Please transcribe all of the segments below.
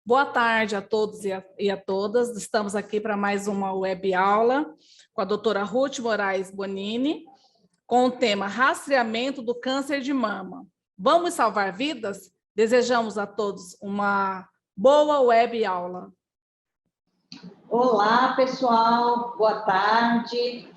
Boa tarde a todos e a todas. Estamos aqui para mais uma web aula com a doutora Ruth Moraes Bonini, com o tema Rastreamento do Câncer de Mama. Vamos salvar vidas? Desejamos a todos uma boa web aula. Olá, pessoal. Boa tarde.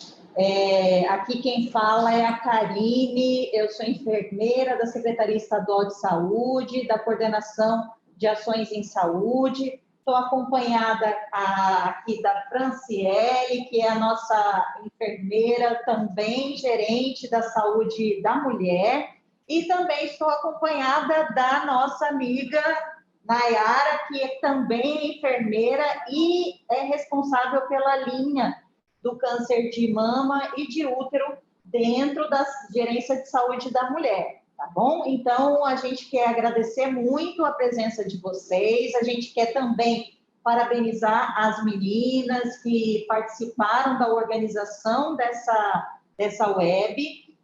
Aqui quem fala é a Karine. Eu sou enfermeira da Secretaria Estadual de Saúde, da Coordenação de Ações em Saúde. Estou acompanhada aqui da Franciele, que é a nossa enfermeira, também gerente da saúde da mulher. E também estou acompanhada da nossa amiga Nayara, que é também enfermeira e é responsável pela linha do câncer de mama e de útero dentro da gerência de saúde da mulher. Tá bom? Então, a gente quer agradecer muito a presença de vocês, a gente quer também parabenizar as meninas que participaram da organização dessa web.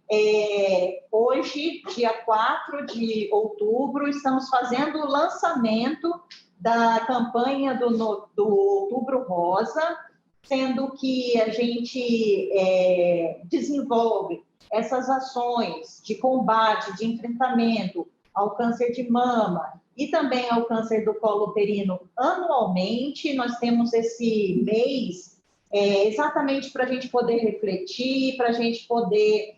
Hoje, dia 4 de outubro, estamos fazendo o lançamento da campanha do Outubro Rosa, sendo que a gente desenvolve essas ações de combate, de enfrentamento ao câncer de mama e também ao câncer do colo uterino anualmente. Nós temos esse mês exatamente para a gente poder refletir, para a gente poder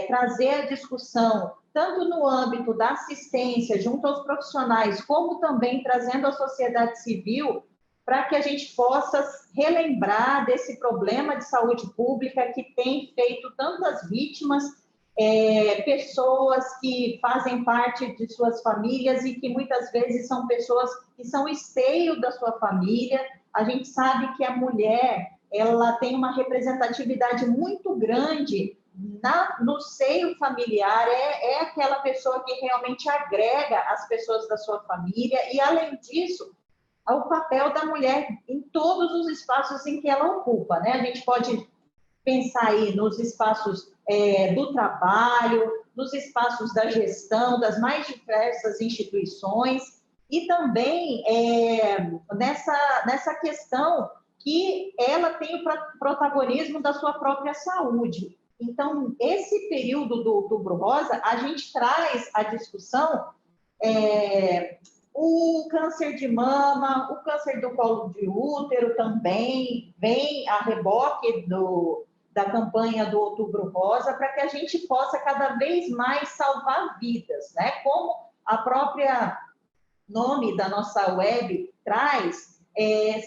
trazer a discussão, tanto no âmbito da assistência junto aos profissionais, como também trazendo a sociedade civil, para que a gente possa relembrar desse problema de saúde pública que tem feito tantas vítimas, pessoas que fazem parte de suas famílias e que muitas vezes são pessoas que são esteio da sua família. A gente sabe que a mulher, ela tem uma representatividade muito grande no seio familiar, é aquela pessoa que realmente agrega as pessoas da sua família e, além disso, o papel da mulher em todos os espaços em que ela ocupa, né? A gente pode pensar aí nos espaços do trabalho, nos espaços da gestão, das mais diversas instituições, e também nessa questão que ela tem o protagonismo da sua própria saúde. Então, esse período do Outubro Rosa, a gente traz a discussão o câncer de mama, o câncer do colo de útero também vem a reboque da campanha do Outubro Rosa, para que a gente possa cada vez mais salvar vidas, né? Como a própria nome da nossa web traz,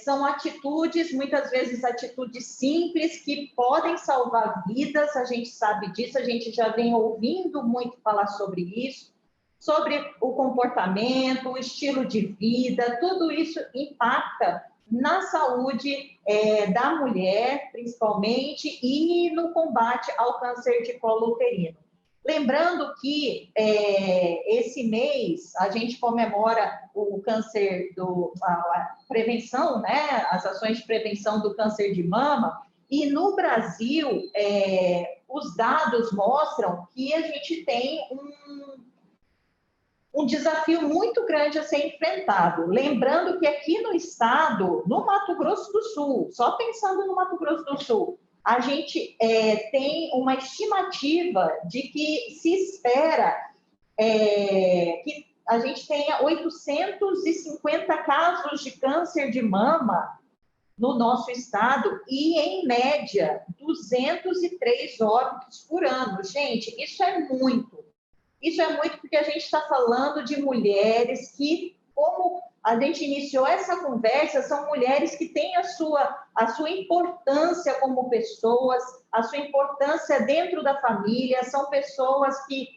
são atitudes, muitas vezes atitudes simples, que podem salvar vidas, a gente sabe disso, a gente já vem ouvindo muito falar sobre isso, sobre o comportamento, o estilo de vida, tudo isso impacta na saúde da mulher, principalmente, e no combate ao câncer de colo uterino. Lembrando que esse mês a gente comemora o câncer, a prevenção, né, as ações de prevenção do câncer de mama, e no Brasil os dados mostram que a gente tem um desafio muito grande a ser enfrentado. Lembrando que aqui no estado, no Mato Grosso do Sul, só pensando no Mato Grosso do Sul, a gente tem uma estimativa de que se espera que a gente tenha 850 casos de câncer de mama no nosso estado e, em média, 203 óbitos por ano. Gente, isso é muito. Isso é muito porque a gente está falando de mulheres que, como a gente iniciou essa conversa, são mulheres que têm a sua importância como pessoas, a sua importância dentro da família, são pessoas que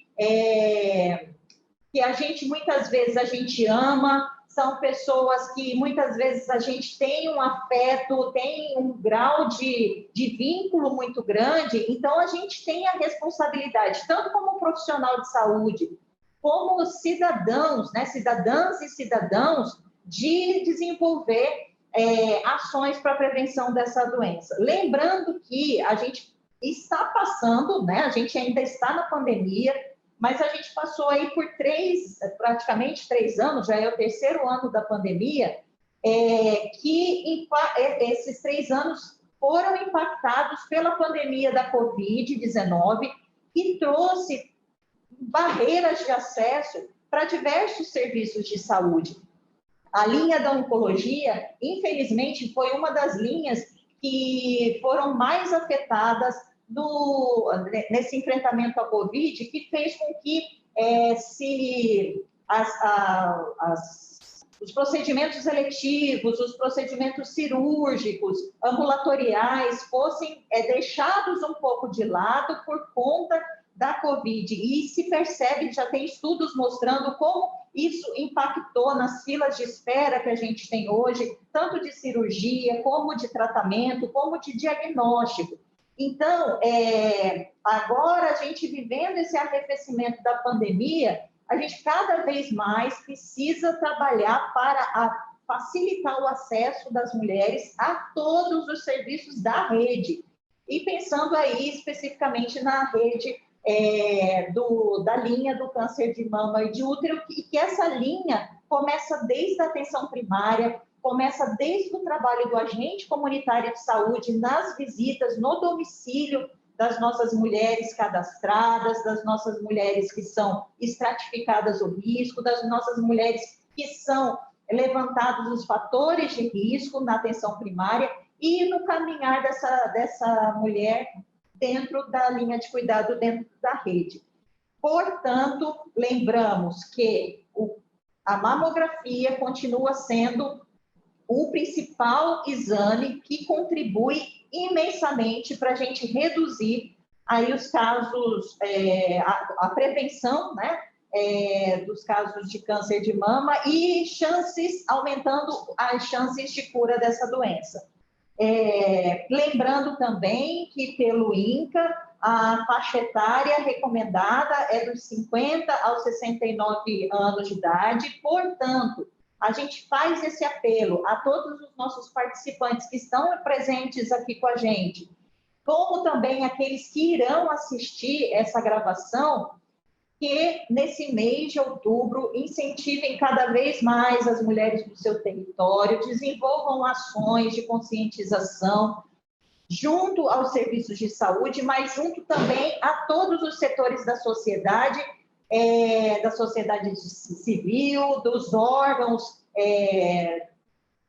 a gente, muitas vezes, a gente ama, são pessoas que, muitas vezes, a gente tem um afeto, tem um grau de vínculo muito grande, então a gente tem a responsabilidade, tanto como profissional de saúde, como cidadãos, né, cidadãs e cidadãos, de desenvolver ações para a prevenção dessa doença. Lembrando que a gente está passando, né, a gente ainda está na pandemia, mas a gente passou aí por praticamente 3 anos, já é o 3º ano da pandemia, que esses 3 anos foram impactados pela pandemia da Covid-19, que trouxe barreiras de acesso para diversos serviços de saúde. A linha da oncologia, infelizmente, foi uma das linhas que foram mais afetadas nesse enfrentamento à Covid, que fez com que os procedimentos eletivos, os procedimentos cirúrgicos, ambulatoriais, fossem deixados um pouco de lado por conta da Covid. E se percebe, já tem estudos mostrando como isso impactou nas filas de espera que a gente tem hoje, tanto de cirurgia, como de tratamento, como de diagnóstico. Então, agora a gente vivendo esse arrefecimento da pandemia, a gente cada vez mais precisa trabalhar para facilitar o acesso das mulheres a todos os serviços da rede. E pensando aí especificamente na rede da linha do câncer de mama e de útero, e que essa linha começa desde a atenção primária, começa desde o trabalho do agente comunitário de saúde, nas visitas, no domicílio das nossas mulheres cadastradas, das nossas mulheres que são estratificadas o risco, das nossas mulheres que são levantados os fatores de risco na atenção primária e no caminhar dessa mulher dentro da linha de cuidado, dentro da rede. Portanto, lembramos que a mamografia continua sendo o principal exame que contribui imensamente para a gente reduzir aí os casos, a prevenção, né, dos casos de câncer de mama e aumentando as chances de cura dessa doença. Lembrando também que pelo INCA, a faixa etária recomendada é dos 50 aos 69 anos de idade, portanto, a gente faz esse apelo a todos os nossos participantes que estão presentes aqui com a gente, como também aqueles que irão assistir essa gravação, que nesse mês de outubro incentivem cada vez mais as mulheres do seu território, desenvolvam ações de conscientização junto aos serviços de saúde, mas junto também a todos os setores da sociedade civil, dos órgãos,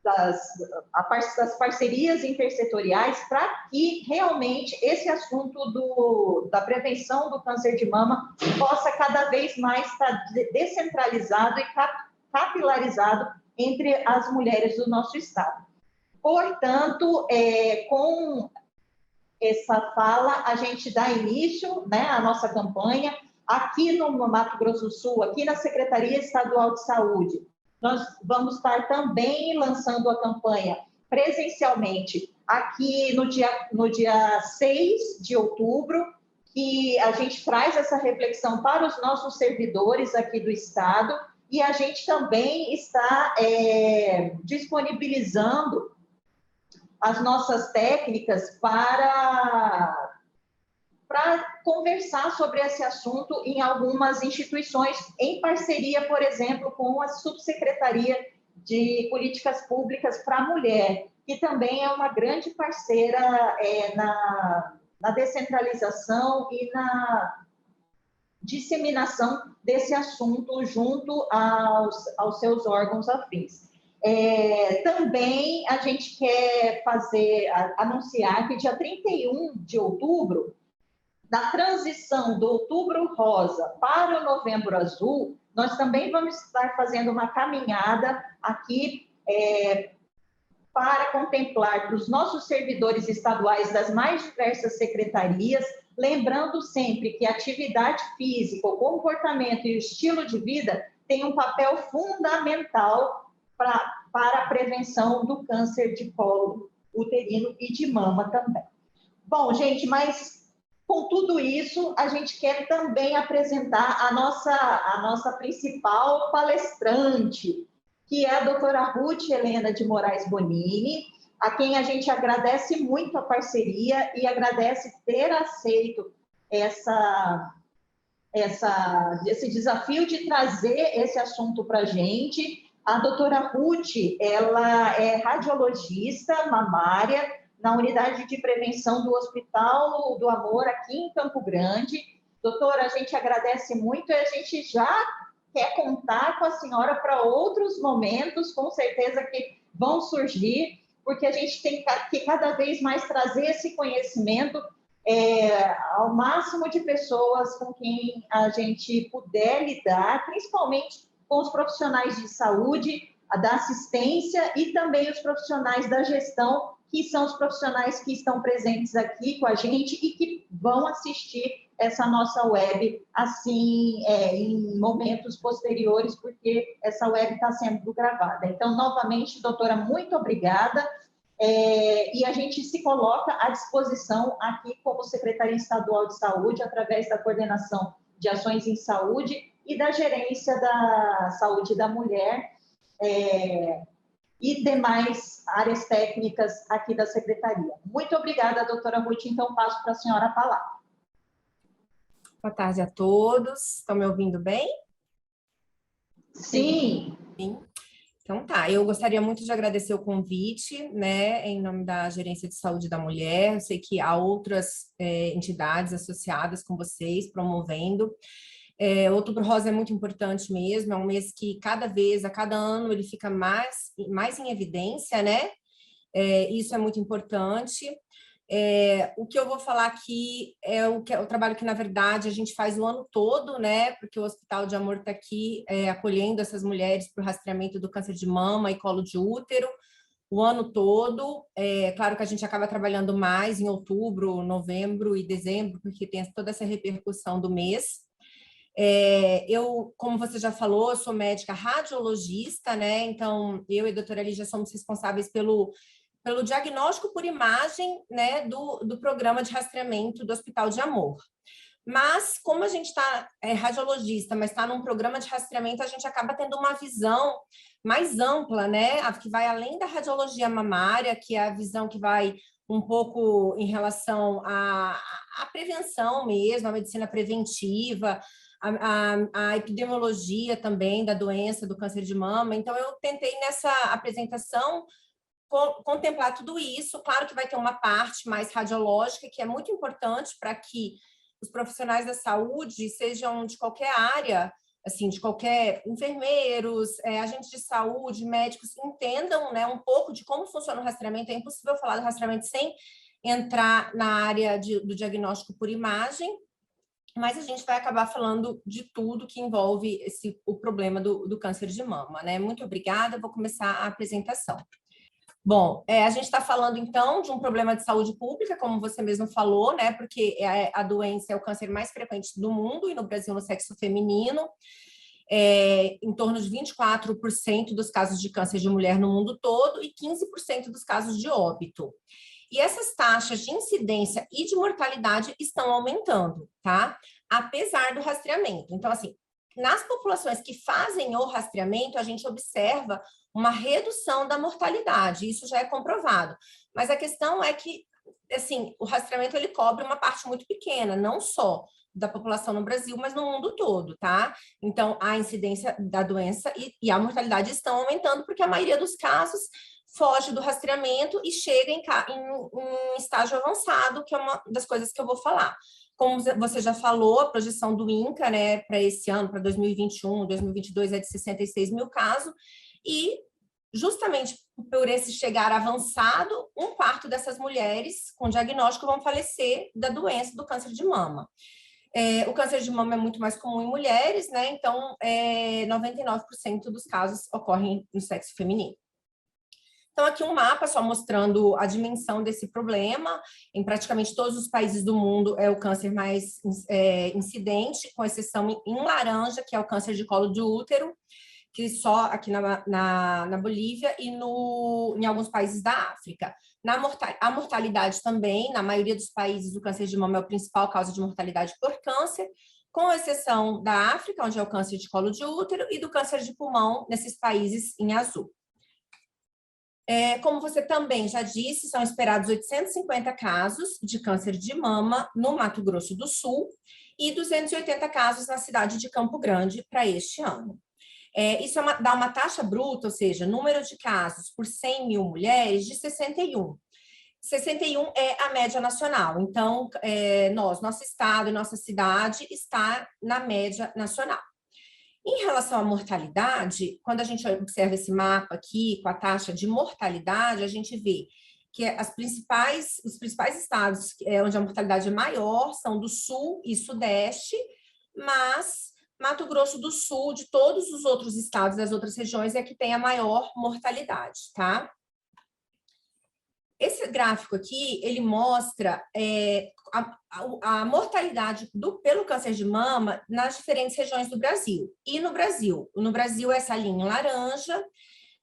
das parcerias intersetoriais, para que realmente esse assunto da prevenção do câncer de mama possa cada vez mais estar descentralizado e capilarizado entre as mulheres do nosso estado. Portanto, com essa fala, a gente dá início, né, à nossa campanha. Aqui no Mato Grosso do Sul, aqui na Secretaria Estadual de Saúde, nós vamos estar também lançando a campanha presencialmente aqui no dia 6 de outubro, que a gente traz essa reflexão para os nossos servidores aqui do Estado, e a gente também está disponibilizando as nossas técnicas para conversar sobre esse assunto em algumas instituições, em parceria, por exemplo, com a Subsecretaria de Políticas Públicas para a Mulher, que também é uma grande parceira na descentralização e na disseminação desse assunto junto aos seus órgãos afins. Também a gente quer anunciar que dia 31 de outubro, na transição do Outubro Rosa para o Novembro Azul, nós também vamos estar fazendo uma caminhada aqui para contemplar para os nossos servidores estaduais das mais diversas secretarias, lembrando sempre que a atividade física, o comportamento e o estilo de vida têm um papel fundamental para a prevenção do câncer de colo uterino e de mama também. Bom, gente, mas com tudo isso, a gente quer também apresentar a nossa principal palestrante, que é a doutora Ruth Helena de Moraes Bonini, a quem a gente agradece muito a parceria e agradece ter aceito esse desafio de trazer esse assunto para a gente, A doutora Ruth, ela é radiologista mamária na unidade de prevenção do Hospital do Amor aqui em Campo Grande. Doutora, a gente agradece muito e a gente já quer contar com a senhora para outros momentos, com certeza que vão surgir, porque a gente tem que cada vez mais trazer esse conhecimento ao máximo de pessoas com quem a gente puder lidar, principalmente com os profissionais de saúde, da assistência e também os profissionais da gestão, que são os profissionais que estão presentes aqui com a gente e que vão assistir essa nossa web, assim, em momentos posteriores, porque essa web está sendo gravada. Então, novamente, doutora, muito obrigada. E a gente se coloca à disposição aqui como Secretaria Estadual de Saúde, através da Coordenação de Ações em Saúde e da Gerência da Saúde da Mulher, e demais áreas técnicas aqui da Secretaria. Muito obrigada, doutora Ruth. Então, passo para a senhora a palavra. Boa tarde a todos. Estão me ouvindo bem? Sim. Sim. Então tá, eu gostaria muito de agradecer o convite, né, em nome da Gerência de Saúde da Mulher. Eu sei que há outras entidades associadas com vocês, promovendo. Outubro Rosa é muito importante mesmo, é um mês que a cada ano, ele fica mais em evidência, né? Isso é muito importante. O que eu vou falar aqui é o trabalho que, na verdade, a gente faz o ano todo, né? Porque o Hospital de Amor está aqui acolhendo essas mulheres para o rastreamento do câncer de mama e colo de útero o ano todo. Claro que a gente acaba trabalhando mais em outubro, novembro e dezembro, porque tem toda essa repercussão do mês. Como você já falou, eu sou médica radiologista, né? Então, eu e a doutora Lígia somos responsáveis pelo diagnóstico por imagem, né, do programa de rastreamento do Hospital de Amor. Mas, como a gente está radiologista, mas está num programa de rastreamento, a gente acaba tendo uma visão mais ampla, né, que vai além da radiologia mamária, que é a visão que vai um pouco em relação à prevenção mesmo, à medicina preventiva, a epidemiologia também da doença do câncer de mama. Então, eu tentei nessa apresentação contemplar tudo isso. Claro que vai ter uma parte mais radiológica, que é muito importante para que os profissionais da saúde, sejam de qualquer área, assim, de qualquer enfermeiros, agentes de saúde, médicos, entendam, né, um pouco de como funciona o rastreamento. É impossível falar do rastreamento sem entrar na área do diagnóstico por imagem, mas a gente vai acabar falando de tudo que envolve o problema do câncer de mama, né? Muito obrigada, vou começar a apresentação. Bom, a gente está falando, então, de um problema de saúde pública, como você mesmo falou, né? Porque a doença é o câncer mais frequente do mundo e no Brasil no sexo feminino. Em torno de 24% dos casos de câncer de mulher no mundo todo e 15% dos casos de óbito. E essas taxas de incidência e de mortalidade estão aumentando, tá? Apesar do rastreamento. Então, assim, nas populações que fazem o rastreamento, a gente observa uma redução da mortalidade, isso já é comprovado. Mas a questão é que, assim, o rastreamento ele cobre uma parte muito pequena, não só da população no Brasil, mas no mundo todo, tá? Então, a incidência da doença e a mortalidade estão aumentando, porque a maioria dos casos foge do rastreamento e chega em estágio avançado, que é uma das coisas que eu vou falar. Como você já falou, a projeção do INCA, né, para esse ano, para 2021, 2022, é de 66 mil casos, e justamente por esse chegar avançado, um quarto dessas mulheres com diagnóstico vão falecer da doença do câncer de mama. O câncer de mama é muito mais comum em mulheres, né, então 99% dos casos ocorrem no sexo feminino. Então, aqui um mapa só mostrando a dimensão desse problema. Em praticamente todos os países do mundo é o câncer mais incidente, com exceção em laranja, que é o câncer de colo de útero, que só aqui na Bolívia e em alguns países da África. A mortalidade também, na maioria dos países, o câncer de mama é a principal causa de mortalidade por câncer, com exceção da África, onde é o câncer de colo de útero, e do câncer de pulmão, nesses países em azul. Como você também já disse, são esperados 850 casos de câncer de mama no Mato Grosso do Sul e 280 casos na cidade de Campo Grande para este ano. Isso dá uma taxa bruta, ou seja, número de casos por 100 mil mulheres de 61. 61 é a média nacional. Então, nosso estado e nossa cidade está na média nacional. Em relação à mortalidade, quando a gente observa esse mapa aqui, com a taxa de mortalidade, a gente vê que os principais estados onde a mortalidade é maior são do Sul e Sudeste, mas Mato Grosso do Sul, de todos os outros estados das outras regiões, é que tem a maior mortalidade, tá? Esse gráfico aqui, ele mostra a mortalidade pelo câncer de mama nas diferentes regiões do Brasil. E no Brasil, essa linha em laranja,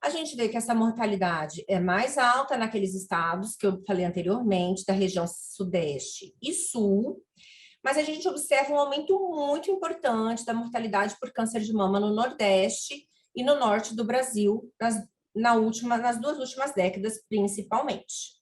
a gente vê que essa mortalidade é mais alta naqueles estados que eu falei anteriormente, da região Sudeste e Sul, mas a gente observa um aumento muito importante da mortalidade por câncer de mama no Nordeste e no Norte do Brasil, nas 2 últimas décadas, principalmente.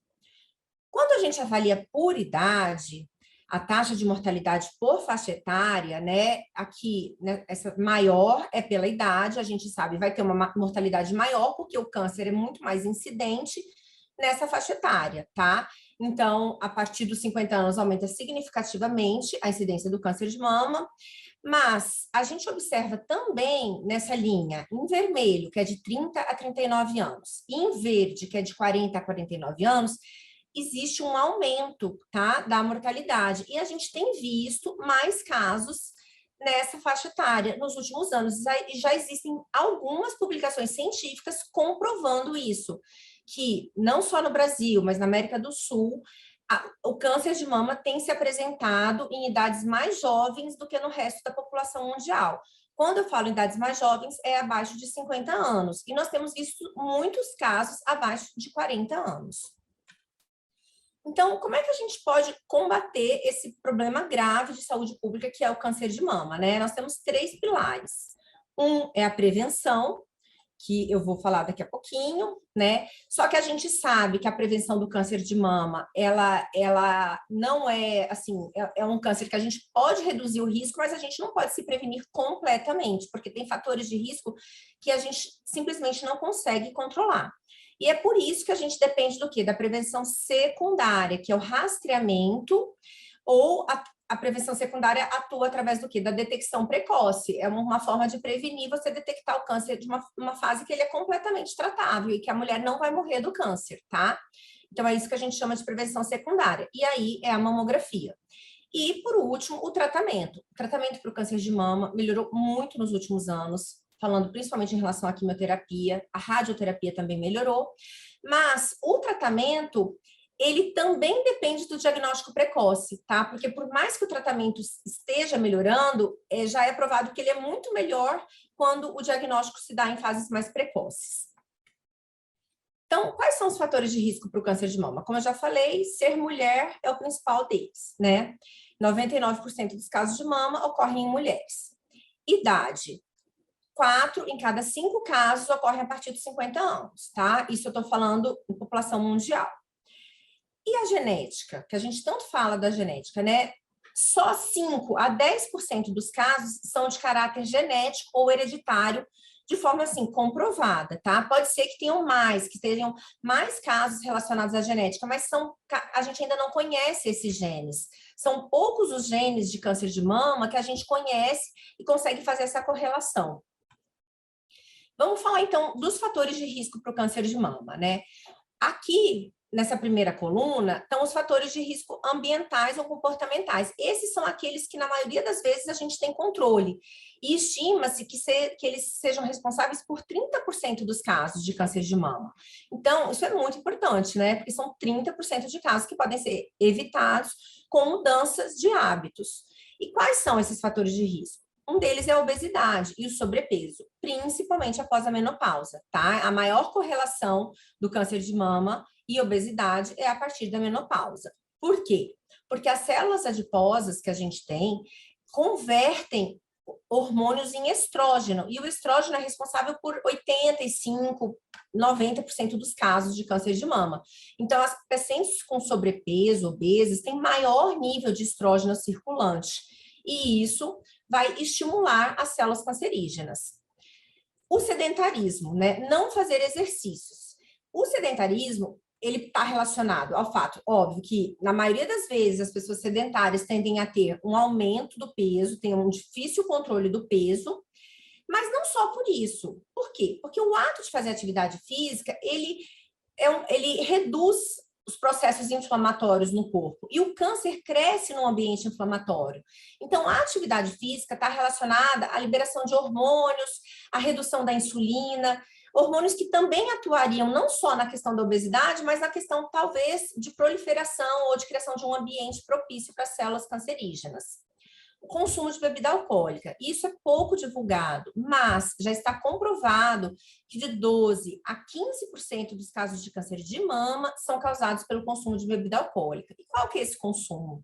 Quando a gente avalia por idade, a taxa de mortalidade por faixa etária, né? Aqui, né, essa maior é pela idade, a gente sabe, vai ter uma mortalidade maior, porque o câncer é muito mais incidente nessa faixa etária, tá? Então, a partir dos 50 anos, aumenta significativamente a incidência do câncer de mama, mas a gente observa também nessa linha, em vermelho, que é de 30 a 39 anos, e em verde, que é de 40 a 49 anos, existe um aumento, tá, da mortalidade. E a gente tem visto mais casos nessa faixa etária nos últimos anos. E já existem algumas publicações científicas comprovando isso, que não só no Brasil, mas na América do Sul, o câncer de mama tem se apresentado em idades mais jovens do que no resto da população mundial. Quando eu falo em idades mais jovens, é abaixo de 50 anos. E nós temos visto muitos casos abaixo de 40 anos. Então, como é que a gente pode combater esse problema grave de saúde pública que é o câncer de mama, né? Nós temos 3 pilares. Um é a prevenção, que eu vou falar daqui a pouquinho, né? Só que a gente sabe que a prevenção do câncer de mama, ela não é, assim, é um câncer que a gente pode reduzir o risco, mas a gente não pode se prevenir completamente, porque tem fatores de risco que a gente simplesmente não consegue controlar. E é por isso que a gente depende do quê? Da prevenção secundária, que é o rastreamento, ou a prevenção secundária atua através do quê? Da detecção precoce. É uma forma de prevenir você detectar o câncer de uma fase que ele é completamente tratável e que a mulher não vai morrer do câncer, tá? Então, é isso que a gente chama de prevenção secundária. E aí é a mamografia. E, por último, o tratamento. O tratamento para o câncer de mama melhorou muito nos últimos anos, falando principalmente em relação à quimioterapia, a radioterapia também melhorou, mas o tratamento, ele também depende do diagnóstico precoce, tá? Porque por mais que o tratamento esteja melhorando, já é provado que ele é muito melhor quando o diagnóstico se dá em fases mais precoces. Então, quais são os fatores de risco para o câncer de mama? Como eu já falei, ser mulher é o principal deles, né? 99% dos casos de mama ocorrem em mulheres. Idade. 4 em cada 5 casos ocorrem a partir dos 50 anos, tá? Isso eu estou falando em população mundial. E a genética, que a gente tanto fala da genética, né? Só 5 a 10% dos casos são de caráter genético ou hereditário, de forma assim, comprovada, tá? Pode ser que tenham mais casos relacionados à genética, mas a gente ainda não conhece esses genes. São poucos os genes de câncer de mama que a gente conhece e consegue fazer essa correlação. Vamos falar, então, dos fatores de risco para o câncer de mama, né? Aqui, nessa primeira coluna, estão os fatores de risco ambientais ou comportamentais. Esses são aqueles que, na maioria das vezes, a gente tem controle. E estima-se que eles sejam responsáveis por 30% dos casos de câncer de mama. Então, isso é muito importante, né? Porque são 30% de casos que podem ser evitados com mudanças de hábitos. E quais são esses fatores de risco? Um deles é a obesidade e o sobrepeso, principalmente após a menopausa, tá? A maior correlação do câncer de mama e obesidade é a partir da menopausa. Por quê? Porque as células adiposas que a gente tem convertem hormônios em estrógeno, e o estrógeno é responsável por 85%, 90% dos casos de câncer de mama. Então, as pacientes com sobrepeso, obesas, têm maior nível de estrógeno circulante, e isso vai estimular as células cancerígenas. O sedentarismo, né? Não fazer exercícios. O sedentarismo, ele está relacionado ao fato, óbvio, que na maioria das vezes as pessoas sedentárias tendem a ter um aumento do peso, têm um difícil controle do peso, mas não só por isso. Por quê? Porque o ato de fazer atividade física, ele reduz os processos inflamatórios no corpo. E o câncer cresce num ambiente inflamatório. Então, a atividade física está relacionada à liberação de hormônios, à redução da insulina, hormônios que também atuariam não só na questão da obesidade, mas na questão, talvez, de proliferação ou de criação de um ambiente propício para células cancerígenas. O consumo de bebida alcoólica. Isso é pouco divulgado, mas já está comprovado que de 12% a 15% dos casos de câncer de mama são causados pelo consumo de bebida alcoólica. E qual que é esse consumo?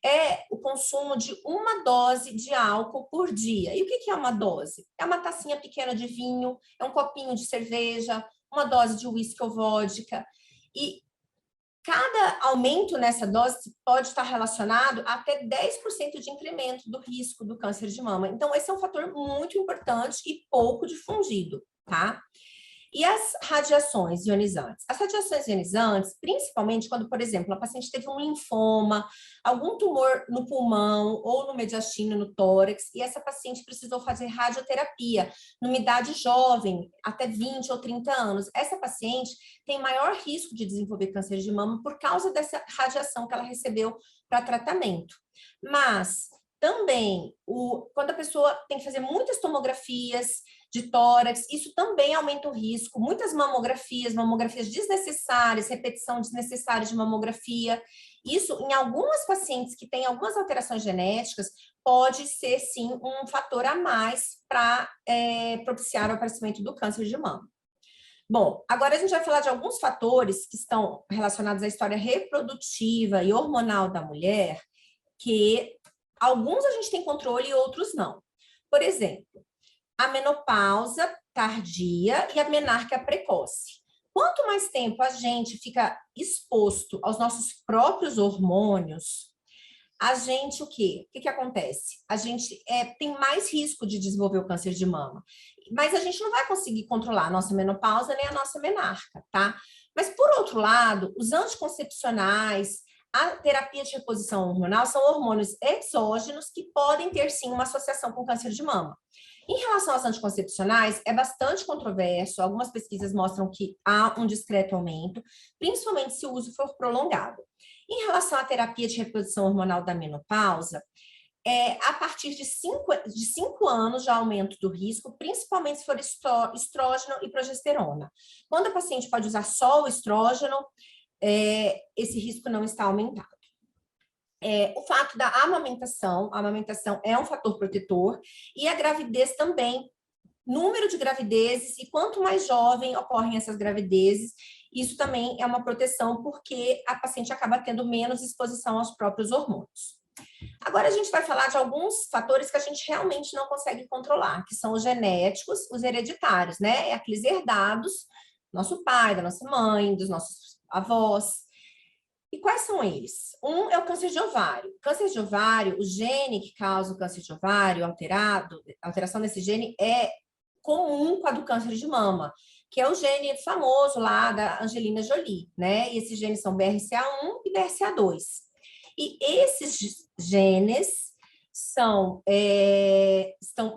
É o consumo de uma dose de álcool por dia. E o que é uma dose? É uma tacinha pequena de vinho, é um copinho de cerveja, uma dose de uísque ou vodka. E cada aumento nessa dose pode estar relacionado a até 10% de incremento do risco do câncer de mama. Então, esse é um fator muito importante e pouco difundido, tá? E as radiações ionizantes? As radiações ionizantes, principalmente quando, por exemplo, a paciente teve um linfoma, algum tumor no pulmão ou no mediastino, no tórax, e essa paciente precisou fazer radioterapia numa idade jovem, até 20 ou 30 anos. Essa paciente tem maior risco de desenvolver câncer de mama por causa dessa radiação que ela recebeu para tratamento. Mas também, quando a pessoa tem que fazer muitas tomografias de tórax, isso também aumenta o risco. Muitas mamografias desnecessárias, repetição desnecessária de mamografia. Isso, em algumas pacientes que têm algumas alterações genéticas, pode ser, sim, um fator a mais para propiciar o aparecimento do câncer de mama. Bom, agora a gente vai falar de alguns fatores que estão relacionados à história reprodutiva e hormonal da mulher, que alguns a gente tem controle e outros não. Por exemplo, a menopausa tardia e a menarca precoce. Quanto mais tempo a gente fica exposto aos nossos próprios hormônios, a gente o quê? O que acontece? A gente tem mais risco de desenvolver o câncer de mama. Mas a gente não vai conseguir controlar a nossa menopausa nem a nossa menarca, tá? Mas, por outro lado, os anticoncepcionais, a terapia de reposição hormonal são hormônios exógenos que podem ter, sim, uma associação com câncer de mama. Em relação aos anticoncepcionais, é bastante controverso. Algumas pesquisas mostram que há um discreto aumento, principalmente se o uso for prolongado. Em relação à terapia de reposição hormonal da menopausa, a partir de 5 anos já aumento do risco, principalmente se for estrógeno e progesterona. Quando a paciente pode usar só o estrógeno, esse risco não está aumentado. O fato da amamentação, a amamentação é um fator protetor, e a gravidez também, número de gravidezes, e quanto mais jovem ocorrem essas gravidezes, isso também é uma proteção, porque a paciente acaba tendo menos exposição aos próprios hormônios. Agora a gente vai falar de alguns fatores que a gente realmente não consegue controlar, que são os genéticos, os hereditários, né? Aqueles herdados do nosso pai, da nossa mãe, dos nossos avós. E quais são eles? Um é o câncer de ovário. Câncer de ovário, o gene que causa o câncer de ovário alterado, a alteração desse gene é comum com a do câncer de mama, que é o gene famoso lá da Angelina Jolie, né? E esses genes são BRCA1 e BRCA2. E esses genes estão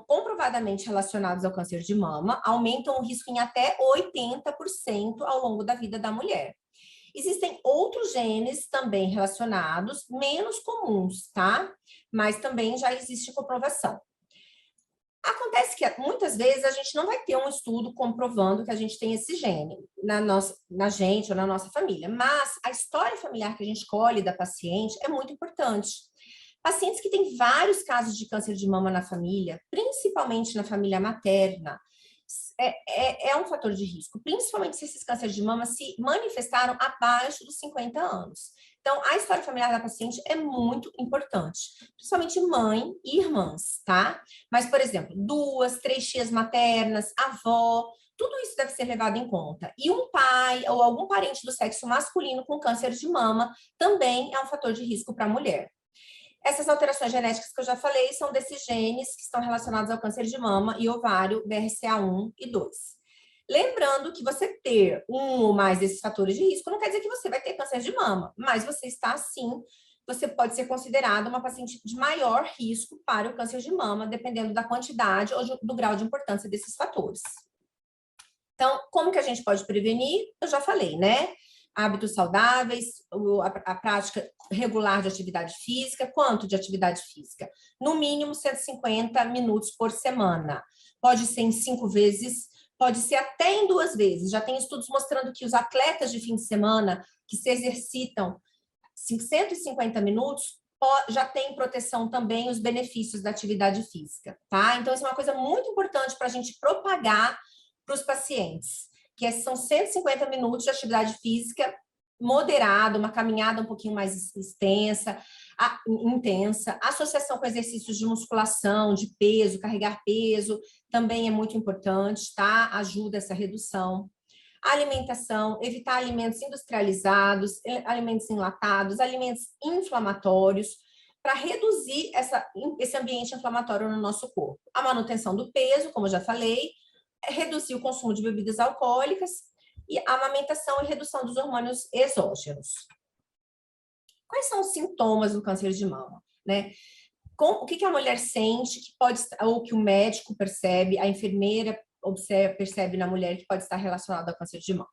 comprovadamente relacionados ao câncer de mama, aumentam o risco em até 80% ao longo da vida da mulher. Existem outros genes também relacionados, menos comuns, tá? Mas também já existe comprovação. Acontece que muitas vezes a gente não vai ter um estudo comprovando que a gente tem esse gene na gente ou na nossa família, mas a história familiar que a gente colhe da paciente é muito importante. Pacientes que têm vários casos de câncer de mama na família, principalmente na família materna, é um fator de risco, principalmente se esses cânceres de mama se manifestaram abaixo dos 50 anos. Então, a história familiar da paciente é muito importante, principalmente mãe e irmãs, tá? Mas, por exemplo, 2, 3 tias maternas, avó, tudo isso deve ser levado em conta. E um pai ou algum parente do sexo masculino com câncer de mama também é um fator de risco para a mulher. Essas alterações genéticas que eu já falei são desses genes que estão relacionados ao câncer de mama e ovário, BRCA1 e 2. Lembrando que você ter um ou mais desses fatores de risco não quer dizer que você vai ter câncer de mama, mas você está, sim, você pode ser considerado uma paciente de maior risco para o câncer de mama, dependendo da quantidade ou do grau de importância desses fatores. Então, como que a gente pode prevenir? Eu já falei, né? Hábitos saudáveis, a prática regular de atividade física. Quanto de atividade física? No mínimo 150 minutos por semana. Pode ser em 5 vezes, pode ser até em 2 vezes. Já tem estudos mostrando que os atletas de fim de semana que se exercitam 150 minutos já tem proteção também os benefícios da atividade física, tá? Então, isso é uma coisa muito importante para a gente propagar para os pacientes, que são 150 minutos de atividade física moderada, uma caminhada um pouquinho mais extensa, intensa, associação com exercícios de musculação, de peso, carregar peso, também é muito importante, tá? Ajuda essa redução. Alimentação, evitar alimentos industrializados, alimentos enlatados, alimentos inflamatórios, para reduzir esse ambiente inflamatório no nosso corpo. A manutenção do peso, como eu já falei, reduzir o consumo de bebidas alcoólicas e a amamentação e redução dos hormônios exógenos. Quais são os sintomas do câncer de mama, né? O que a mulher sente, que pode, ou que o médico percebe, a enfermeira percebe na mulher que pode estar relacionado ao câncer de mama?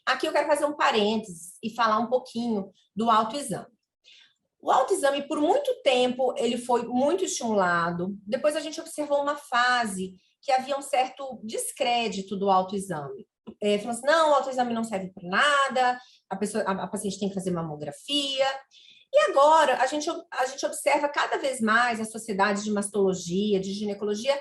Aqui eu quero fazer um parênteses e falar um pouquinho do autoexame. O autoexame, por muito tempo, ele foi muito estimulado. Depois a gente observou uma fase que havia um certo descrédito do autoexame. Falando assim, não, o autoexame não serve para nada, a paciente tem que fazer mamografia. E agora, a gente observa cada vez mais as sociedades de mastologia, de ginecologia,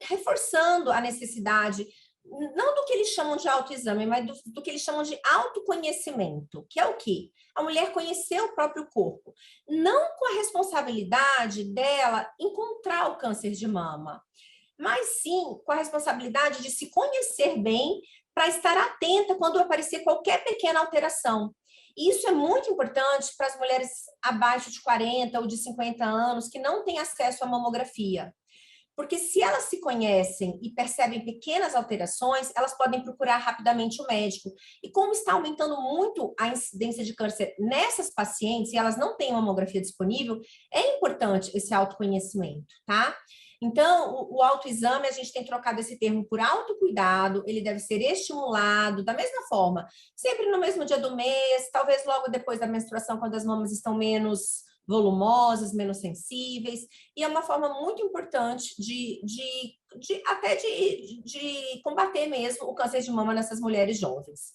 reforçando a necessidade, não do que eles chamam de autoexame, mas do que eles chamam de autoconhecimento, que é o quê? A mulher conhecer o próprio corpo, não com a responsabilidade dela encontrar o câncer de mama, mas sim com a responsabilidade de se conhecer bem para estar atenta quando aparecer qualquer pequena alteração. E isso é muito importante para as mulheres abaixo de 40 ou de 50 anos que não têm acesso à mamografia. Porque se elas se conhecem e percebem pequenas alterações, elas podem procurar rapidamente o médico. E como está aumentando muito a incidência de câncer nessas pacientes e elas não têm mamografia disponível, é importante esse autoconhecimento, tá? Então, o autoexame, a gente tem trocado esse termo por autocuidado, ele deve ser estimulado da mesma forma, sempre no mesmo dia do mês, talvez logo depois da menstruação, quando as mamas estão menos volumosas, menos sensíveis, e é uma forma muito importante de combater mesmo o câncer de mama nessas mulheres jovens.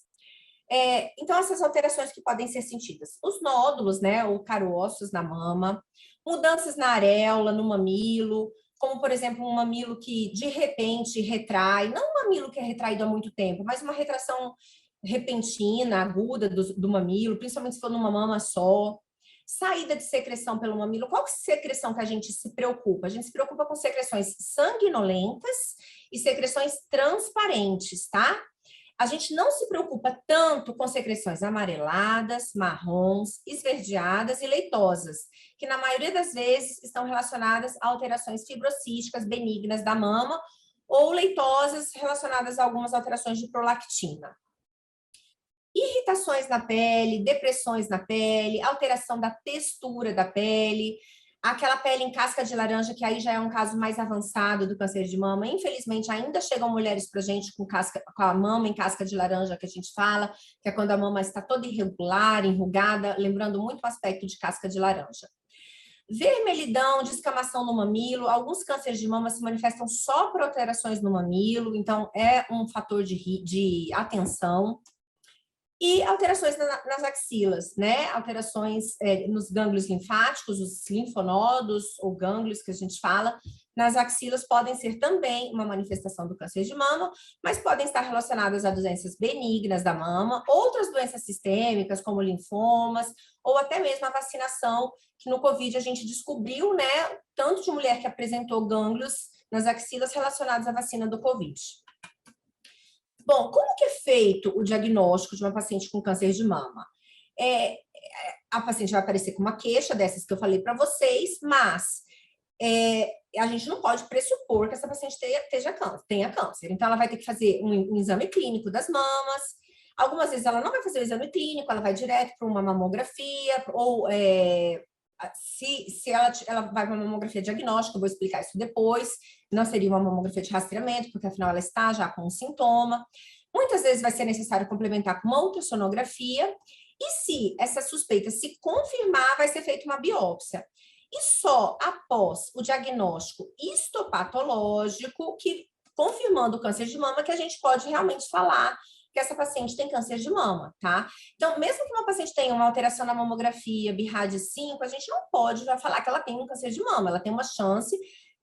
Então, essas alterações que podem ser sentidas, os nódulos, né, ou caroços na mama, mudanças na areola, no mamilo, como, por exemplo, um mamilo que, de repente, retrai, não um mamilo que é retraído há muito tempo, mas uma retração repentina, aguda do mamilo, principalmente se for numa mama só. Saída de secreção pelo mamilo. Qual que é a secreção que a gente se preocupa? A gente se preocupa com secreções sanguinolentas e secreções transparentes, tá? A gente não se preocupa tanto com secreções amareladas, marrons, esverdeadas e leitosas, que na maioria das vezes estão relacionadas a alterações fibrocísticas benignas da mama ou leitosas relacionadas a algumas alterações de prolactina. Irritações na pele, depressões na pele, alteração da textura da pele, aquela pele em casca de laranja, que aí já é um caso mais avançado do câncer de mama. Infelizmente, ainda chegam mulheres para a gente com a mama em casca de laranja, que a gente fala, que é quando a mama está toda irregular, enrugada, lembrando muito o aspecto de casca de laranja. Vermelhidão, descamação no mamilo, alguns cânceres de mama se manifestam só por alterações no mamilo, então é um fator de atenção. E alterações nas axilas, né? Alterações nos gânglios linfáticos, os linfonodos ou gânglios que a gente fala, nas axilas podem ser também uma manifestação do câncer de mama, mas podem estar relacionadas a doenças benignas da mama, outras doenças sistêmicas, como linfomas, ou até mesmo a vacinação, que no Covid a gente descobriu, né? Tanto de mulher que apresentou gânglios nas axilas relacionados à vacina do Covid. Bom, como que é feito o diagnóstico de uma paciente com câncer de mama? a paciente vai aparecer com uma queixa dessas que eu falei para vocês, mas a gente não pode pressupor que essa paciente tenha câncer. Então, ela vai ter que fazer um exame clínico das mamas. Algumas vezes ela não vai fazer o exame clínico, ela vai direto para uma mamografia, ou se ela vai para uma mamografia diagnóstica, eu vou explicar isso depois, não seria uma mamografia de rastreamento, porque afinal ela está já com um sintoma. Muitas vezes vai ser necessário complementar com uma ultrassonografia, e se essa suspeita se confirmar, vai ser feita uma biópsia. E só após o diagnóstico histopatológico, confirmando o câncer de mama, que a gente pode realmente falar que essa paciente tem câncer de mama, tá? Então, mesmo que uma paciente tenha uma alteração na mamografia, BIRAD 5, a gente não pode já falar que ela tem um câncer de mama, ela tem uma chance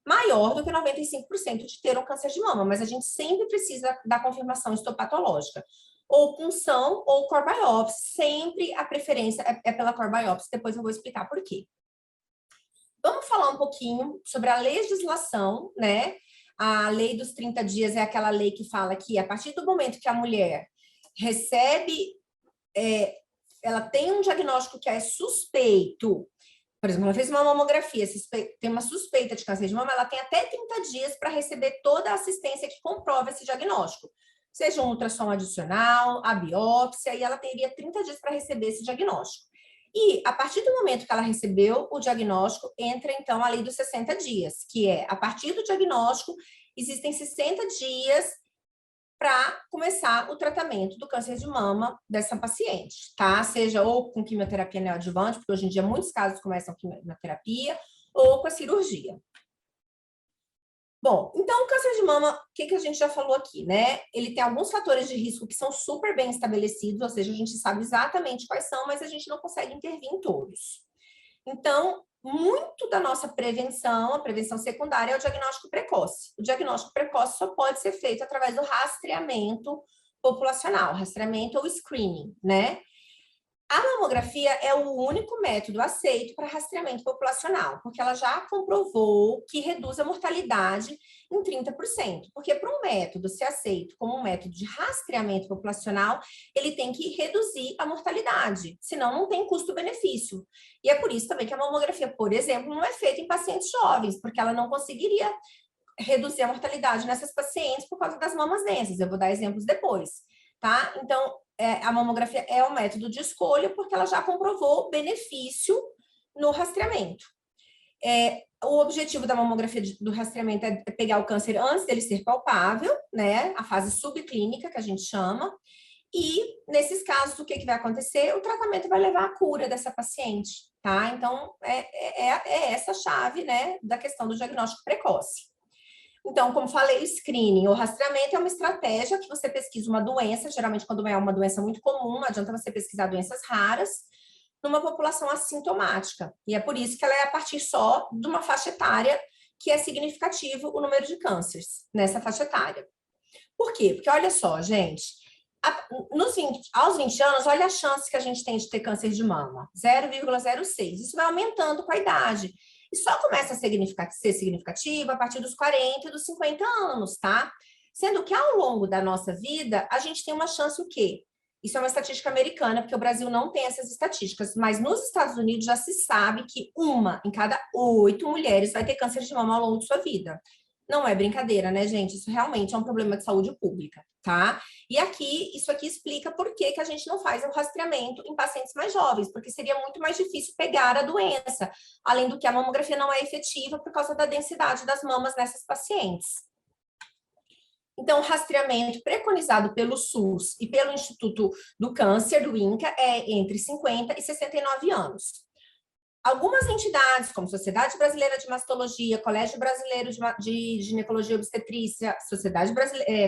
maior do que 95% de ter um câncer de mama, mas a gente sempre precisa da confirmação histopatológica. Ou punção ou core biopsy, sempre a preferência é pela core biopsy, depois eu vou explicar por quê. Vamos falar um pouquinho sobre a legislação, né? A lei dos 30 dias é aquela lei que fala que a partir do momento que a mulher recebe, ela tem um diagnóstico que é suspeito, por exemplo, ela fez uma mamografia, tem uma suspeita de câncer de mama, ela tem até 30 dias para receber toda a assistência que comprova esse diagnóstico. Seja um ultrassom adicional, a biópsia, e ela teria 30 dias para receber esse diagnóstico. E, a partir do momento que ela recebeu o diagnóstico, entra, então, a lei dos 60 dias, que é, a partir do diagnóstico, existem 60 dias para começar o tratamento do câncer de mama dessa paciente, tá? Seja ou com quimioterapia neoadjuvante, porque hoje em dia muitos casos começam com quimioterapia, ou com a cirurgia. Bom, então o câncer de mama, o que a gente já falou aqui, né? Ele tem alguns fatores de risco que são super bem estabelecidos, ou seja, a gente sabe exatamente quais são, mas a gente não consegue intervir em todos. Então, muito da nossa prevenção, a prevenção secundária, é o diagnóstico precoce. O diagnóstico precoce só pode ser feito através do rastreamento populacional, rastreamento ou screening, né? A mamografia é o único método aceito para rastreamento populacional, porque ela já comprovou que reduz a mortalidade em 30%. Porque para um método ser aceito como um método de rastreamento populacional, ele tem que reduzir a mortalidade, senão não tem custo-benefício. E é por isso também que a mamografia, por exemplo, não é feita em pacientes jovens, porque ela não conseguiria reduzir a mortalidade nessas pacientes por causa das mamas densas. Eu vou dar exemplos depois, tá? Então, a mamografia é um método de escolha porque ela já comprovou benefício no rastreamento. O objetivo da mamografia do rastreamento é pegar o câncer antes dele ser palpável, né? A fase subclínica, que a gente chama. E, nesses casos, o que vai acontecer? O tratamento vai levar à cura dessa paciente, tá? Então, é essa chave, né, da questão do diagnóstico precoce. Então, como falei, o screening ou rastreamento é uma estratégia que você pesquisa uma doença, geralmente quando é uma doença muito comum, não adianta você pesquisar doenças raras, numa população assintomática. E é por isso que ela é a partir só de uma faixa etária que é significativo o número de cânceres nessa faixa etária. Por quê? Porque olha só, gente, aos 20 anos, olha a chance que a gente tem de ter câncer de mama, 0,06. Isso vai aumentando com a idade. E só começa a ser significativo a partir dos 40 e dos 50 anos, tá? Sendo que ao longo da nossa vida, a gente tem uma chance o quê? Isso é uma estatística americana, porque o Brasil não tem essas estatísticas, mas nos Estados Unidos já se sabe que 1 em cada 8 mulheres vai ter câncer de mama ao longo de sua vida. Não é brincadeira, né, gente? Isso realmente é um problema de saúde pública, tá? E isso aqui explica por que a gente não faz o rastreamento em pacientes mais jovens, porque seria muito mais difícil pegar a doença, além do que a mamografia não é efetiva por causa da densidade das mamas nessas pacientes. Então, o rastreamento preconizado pelo SUS e pelo Instituto do Câncer, do INCA, é entre 50 e 69 anos. Algumas entidades, como Sociedade Brasileira de Mastologia, Colégio Brasileiro de Ginecologia e Obstetrícia,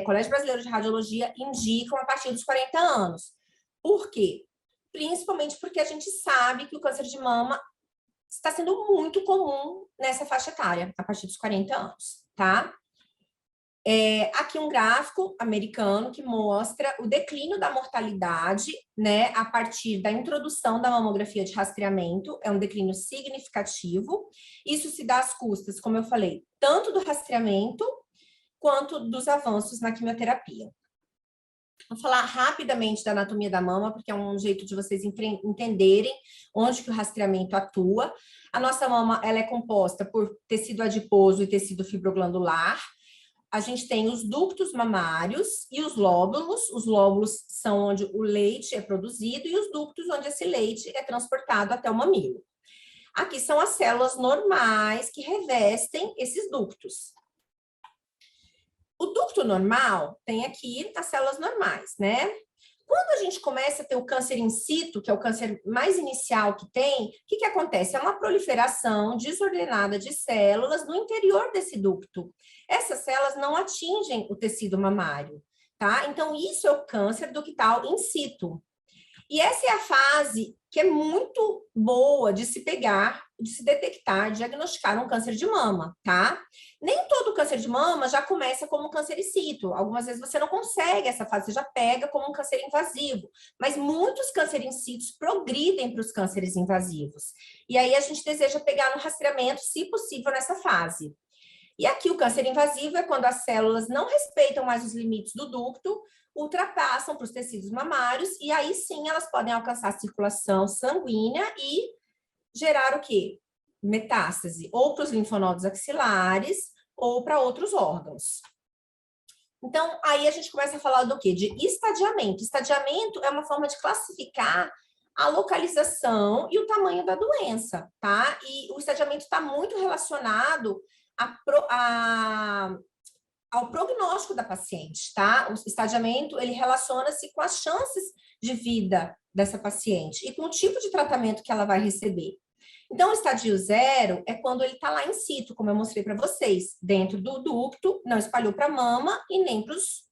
Colégio Brasileiro de Radiologia, indicam a partir dos 40 anos. Por quê? Principalmente porque a gente sabe que o câncer de mama está sendo muito comum nessa faixa etária, a partir dos 40 anos, tá? Aqui um gráfico americano que mostra o declínio da mortalidade, né, a partir da introdução da mamografia de rastreamento, é um declínio significativo. Isso se dá às custas, como eu falei, tanto do rastreamento quanto dos avanços na quimioterapia. Vou falar rapidamente da anatomia da mama, porque é um jeito de vocês entenderem onde que o rastreamento atua. A nossa mama, ela é composta por tecido adiposo e tecido fibroglandular. A gente tem os ductos mamários e os lóbulos. Os lóbulos são onde o leite é produzido e os ductos onde esse leite é transportado até o mamilo. Aqui são as células normais que revestem esses ductos. O ducto normal tem aqui as células normais, né? Quando a gente começa a ter o câncer in situ, que é o câncer mais inicial que tem, o que acontece? É uma proliferação desordenada de células no interior desse ducto. Essas células não atingem o tecido mamário, tá? Então, isso é o câncer ductal in situ. E essa é a fase que é muito boa de se pegar, de se detectar, diagnosticar um câncer de mama, tá? Nem todo câncer de mama já começa como um câncer in situ. Algumas vezes você não consegue essa fase, você já pega como um câncer invasivo. Mas muitos cânceres in situ progridem para os cânceres invasivos. E aí a gente deseja pegar no rastreamento, se possível, nessa fase. E aqui o câncer invasivo é quando as células não respeitam mais os limites do ducto, ultrapassam para os tecidos mamários, e aí sim elas podem alcançar a circulação sanguínea e gerar o quê? Metástase, ou para os linfonodos axilares, ou para outros órgãos. Então, aí a gente começa a falar do quê? De estadiamento. Estadiamento é uma forma de classificar a localização e o tamanho da doença, tá? E o estadiamento está muito relacionado ao prognóstico da paciente, tá? O estadiamento, ele relaciona-se com as chances de vida dessa paciente e com o tipo de tratamento que ela vai receber. Então, o estadio 0 é quando ele está lá in situ, como eu mostrei para vocês, dentro do ducto, não espalhou para a mama e nem para os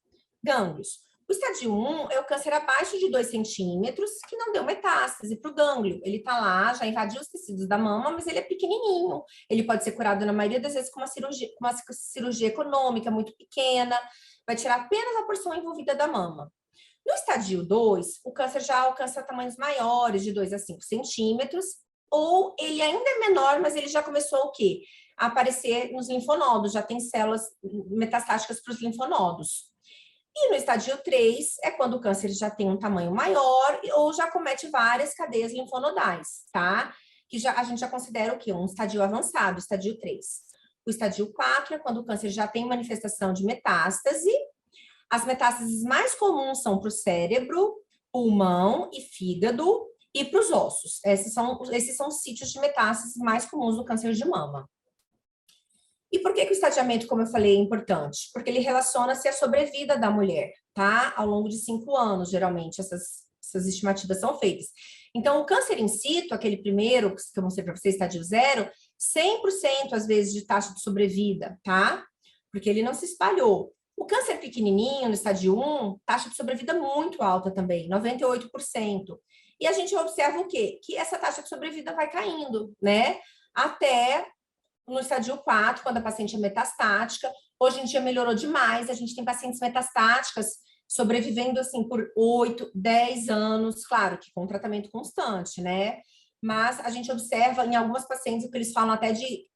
gânglios. O estadio 1 é o câncer abaixo de 2 centímetros, que não deu metástase para o gânglio. Ele está lá, já invadiu os tecidos da mama, mas ele é pequenininho. Ele pode ser curado, na maioria das vezes, com uma cirurgia econômica muito pequena. Vai tirar apenas a porção envolvida da mama. No estadio 2, o câncer já alcança tamanhos maiores, de 2 a 5 centímetros, ou ele ainda é menor, mas ele já começou o quê? A aparecer nos linfonodos, já tem células metastáticas para os linfonodos. E no estadio 3 é quando o câncer já tem um tamanho maior ou já comete várias cadeias linfonodais, tá? Que a gente já considera o quê? Um estadio avançado, estadio 3. O estadio 4 é quando o câncer já tem manifestação de metástase. As metástases mais comuns são para o cérebro, pulmão e fígado e para os ossos. Esses são os sítios de metástases mais comuns no câncer de mama. E por que o estadiamento, como eu falei, é importante? Porque ele relaciona-se à sobrevida da mulher, tá? Ao longo de 5 anos, geralmente, essas estimativas são feitas. Então, o câncer in situ, aquele primeiro que eu mostrei para vocês, estadio 0, 100% às vezes de taxa de sobrevida, tá? Porque ele não se espalhou. O câncer pequenininho, no estadio 1, taxa de sobrevida muito alta também, 98%. E a gente observa o quê? Que essa taxa de sobrevida vai caindo, né? Até no estadio 4, quando a paciente é metastática. Hoje em dia melhorou demais, a gente tem pacientes metastáticas sobrevivendo assim por 8, 10 anos, claro que com tratamento constante, né? Mas a gente observa em algumas pacientes o que eles falam até de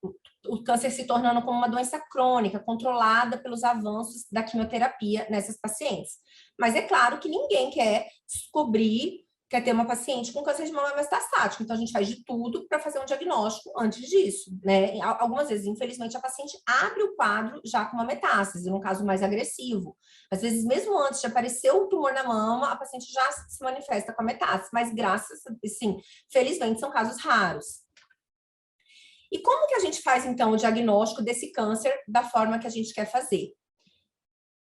o câncer se tornando como uma doença crônica, controlada pelos avanços da quimioterapia nessas pacientes. Mas é claro que ninguém quer ter uma paciente com câncer de mama metastático, então a gente faz de tudo para fazer um diagnóstico antes disso, né? Algumas vezes, infelizmente, a paciente abre o quadro já com uma metástase, num caso mais agressivo. Às vezes, mesmo antes de aparecer o tumor na mama, a paciente já se manifesta com a metástase, mas felizmente, são casos raros. E como que a gente faz, então, o diagnóstico desse câncer da forma que a gente quer fazer?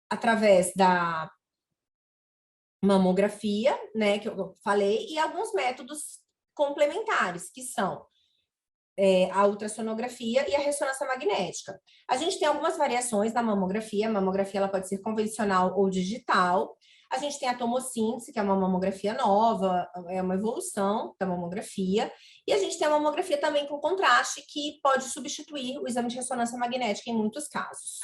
Através da mamografia, né, que eu falei, e alguns métodos complementares, que são a ultrassonografia e a ressonância magnética. A gente tem algumas variações na mamografia. A mamografia ela pode ser convencional ou digital. A gente tem a tomossíntese, que é uma mamografia nova, é uma evolução da mamografia. E a gente tem a mamografia também com contraste, que pode substituir o exame de ressonância magnética em muitos casos.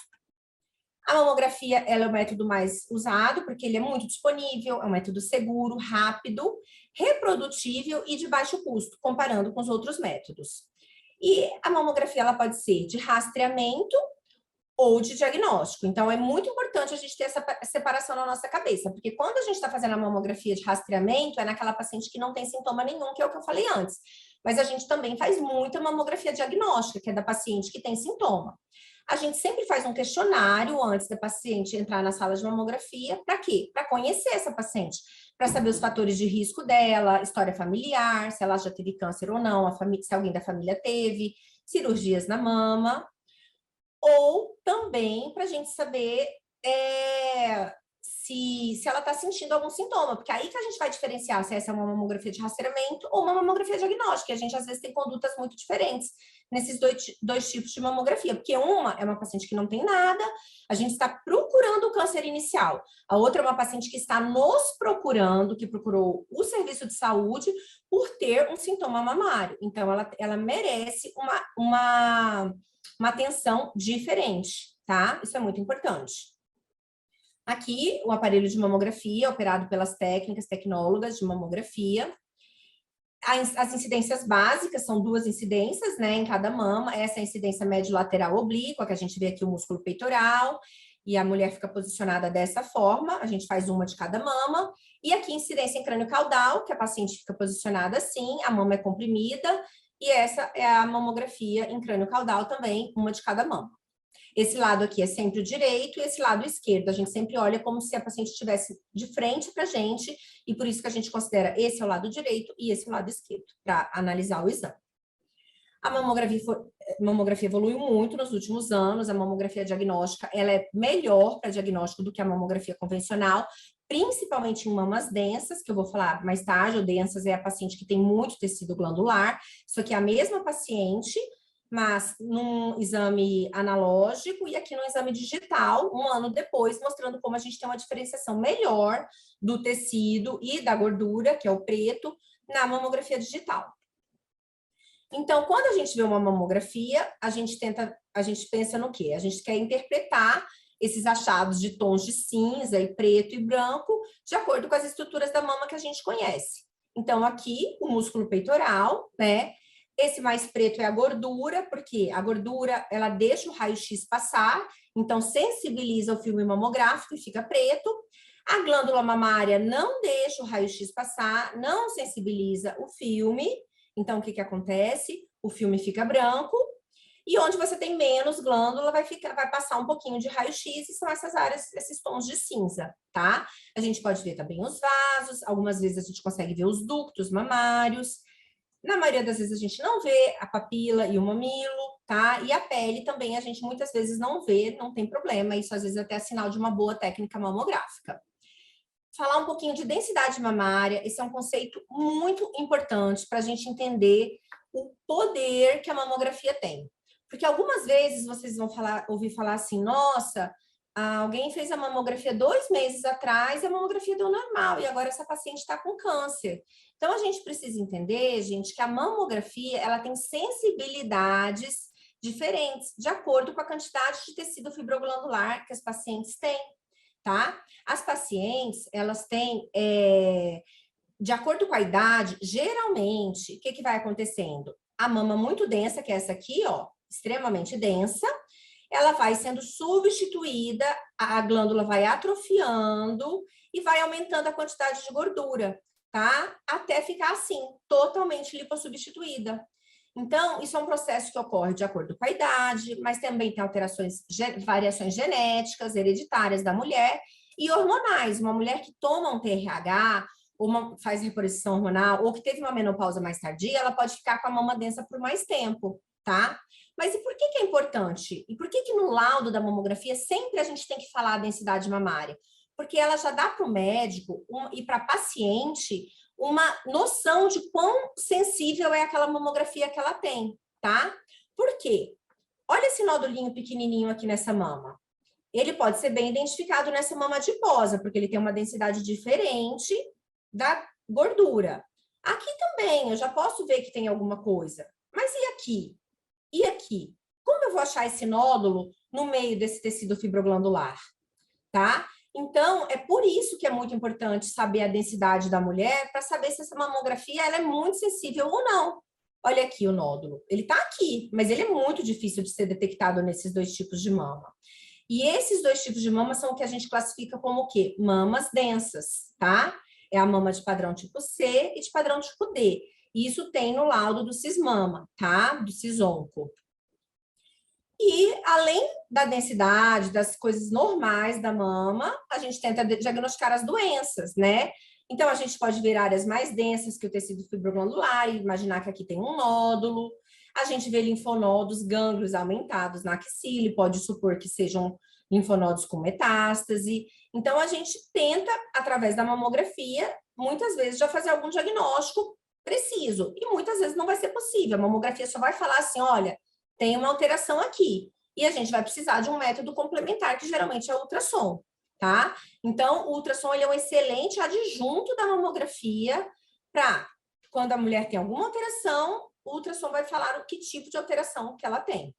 A mamografia ela é o método mais usado, porque ele é muito disponível, é um método seguro, rápido, reprodutível e de baixo custo, comparando com os outros métodos. E a mamografia ela pode ser de rastreamento ou de diagnóstico. Então, é muito importante a gente ter essa separação na nossa cabeça, porque quando a gente está fazendo a mamografia de rastreamento, é naquela paciente que não tem sintoma nenhum, que é o que eu falei antes. Mas a gente também faz muita mamografia diagnóstica, que é da paciente que tem sintoma. A gente sempre faz um questionário antes da paciente entrar na sala de mamografia. Para quê? Para conhecer essa paciente, para saber os fatores de risco dela, história familiar, se ela já teve câncer ou não, se alguém da família teve, cirurgias na mama, ou também para a gente saber se ela está sentindo algum sintoma, porque aí que a gente vai diferenciar se essa é uma mamografia de rastreamento ou uma mamografia diagnóstica. A gente, às vezes, tem condutas muito diferentes nesses dois tipos de mamografia, porque uma é uma paciente que não tem nada, a gente está procurando o câncer inicial. A outra é uma paciente que está nos procurando, que procurou o serviço de saúde por ter um sintoma mamário. Então, ela merece uma atenção diferente, tá? Isso é muito importante. Aqui, o aparelho de mamografia, operado pelas tecnólogas de mamografia. As incidências básicas são 2 incidências, né, em cada mama. Essa é a incidência médio-lateral oblíqua, que a gente vê aqui o músculo peitoral, e a mulher fica posicionada dessa forma, a gente faz uma de cada mama. E aqui, incidência em crânio caudal, que a paciente fica posicionada assim, a mama é comprimida, e essa é a mamografia em crânio caudal também, uma de cada mama. Esse lado aqui é sempre o direito e esse lado esquerdo. A gente sempre olha como se a paciente estivesse de frente para a gente e por isso que a gente considera esse é o lado direito e esse é o lado esquerdo, para analisar o exame. A mamografia evoluiu muito nos últimos anos. A mamografia diagnóstica ela é melhor para diagnóstico do que a mamografia convencional, principalmente em mamas densas, que eu vou falar mais tarde. Ou densas é a paciente que tem muito tecido glandular. Isso aqui é a mesma paciente, mas num exame analógico e aqui no exame digital, 1 ano depois, mostrando como a gente tem uma diferenciação melhor do tecido e da gordura, que é o preto, na mamografia digital. Então, quando a gente vê uma mamografia, a gente pensa no quê? A gente quer interpretar esses achados de tons de cinza e preto e branco de acordo com as estruturas da mama que a gente conhece. Então, aqui, o músculo peitoral, né? Esse mais preto é a gordura, porque a gordura, ela deixa o raio-x passar, então sensibiliza o filme mamográfico e fica preto. A glândula mamária não deixa o raio-x passar, não sensibiliza o filme. Então, o que acontece? O filme fica branco. E onde você tem menos glândula, vai passar um pouquinho de raio-x, e são essas áreas, esses tons de cinza, tá? A gente pode ver também os vasos, algumas vezes a gente consegue ver os ductos mamários. Na maioria das vezes a gente não vê a papila e o mamilo, tá? E a pele também a gente muitas vezes não vê, não tem problema. Isso às vezes até é sinal de uma boa técnica mamográfica. Falar um pouquinho de densidade mamária, esse é um conceito muito importante para a gente entender o poder que a mamografia tem. Porque algumas vezes vocês vão ouvir falar assim, nossa, alguém fez a mamografia 2 meses atrás e a mamografia deu normal, e agora essa paciente está com câncer. Então, a gente precisa entender, gente, que a mamografia, ela tem sensibilidades diferentes, de acordo com a quantidade de tecido fibroglandular que as pacientes têm, tá? As pacientes, elas têm, de acordo com a idade, geralmente, o que vai acontecendo? A mama muito densa, que é essa aqui, ó, extremamente densa, ela vai sendo substituída, a glândula vai atrofiando e vai aumentando a quantidade de gordura, tá? Até ficar assim, totalmente lipossubstituída. Então, isso é um processo que ocorre de acordo com a idade, mas também tem variações genéticas, hereditárias da mulher e hormonais. Uma mulher que toma um TRH, ou faz reposição hormonal, ou que teve uma menopausa mais tardia, ela pode ficar com a mama densa por mais tempo, tá? Mas e por que é importante? E por que no laudo da mamografia sempre a gente tem que falar a densidade mamária? Porque ela já dá para o médico e para a paciente uma noção de quão sensível é aquela mamografia que ela tem, tá? Por quê? Olha esse nódulinho pequenininho aqui nessa mama. Ele pode ser bem identificado nessa mama adiposa, porque ele tem uma densidade diferente da gordura. Aqui também, eu já posso ver que tem alguma coisa. Mas e aqui? E aqui? Como eu vou achar esse nódulo no meio desse tecido fibroglandular? Tá? Então, é por isso que é muito importante saber a densidade da mulher, para saber se essa mamografia ela é muito sensível ou não. olha aqui o nódulo. Ele está aqui, mas ele é muito difícil de ser detectado nesses 2 tipos de mama. E esses 2 tipos de mama são o que a gente classifica como o quê? Mamas densas, tá? É a mama de padrão tipo C e de padrão tipo D. Isso tem no laudo do Cismama, tá? Do Cisonco. E, além da densidade, das coisas normais da mama, a gente tenta diagnosticar as doenças, né? Então, a gente pode ver áreas mais densas que o tecido fibroglandular e imaginar que aqui tem um nódulo. A gente vê linfonodos, gânglios aumentados na axila, pode supor que sejam linfonodos com metástase. Então, a gente tenta, através da mamografia, muitas vezes já fazer algum diagnóstico preciso. E muitas vezes não vai ser possível. A mamografia só vai falar assim, olha, tem uma alteração aqui. E a gente vai precisar de um método complementar, que geralmente é o ultrassom, tá? Então, o ultrassom ele é um excelente adjunto da mamografia para, quando a mulher tem alguma alteração, o ultrassom vai falar o que tipo de alteração que ela tem.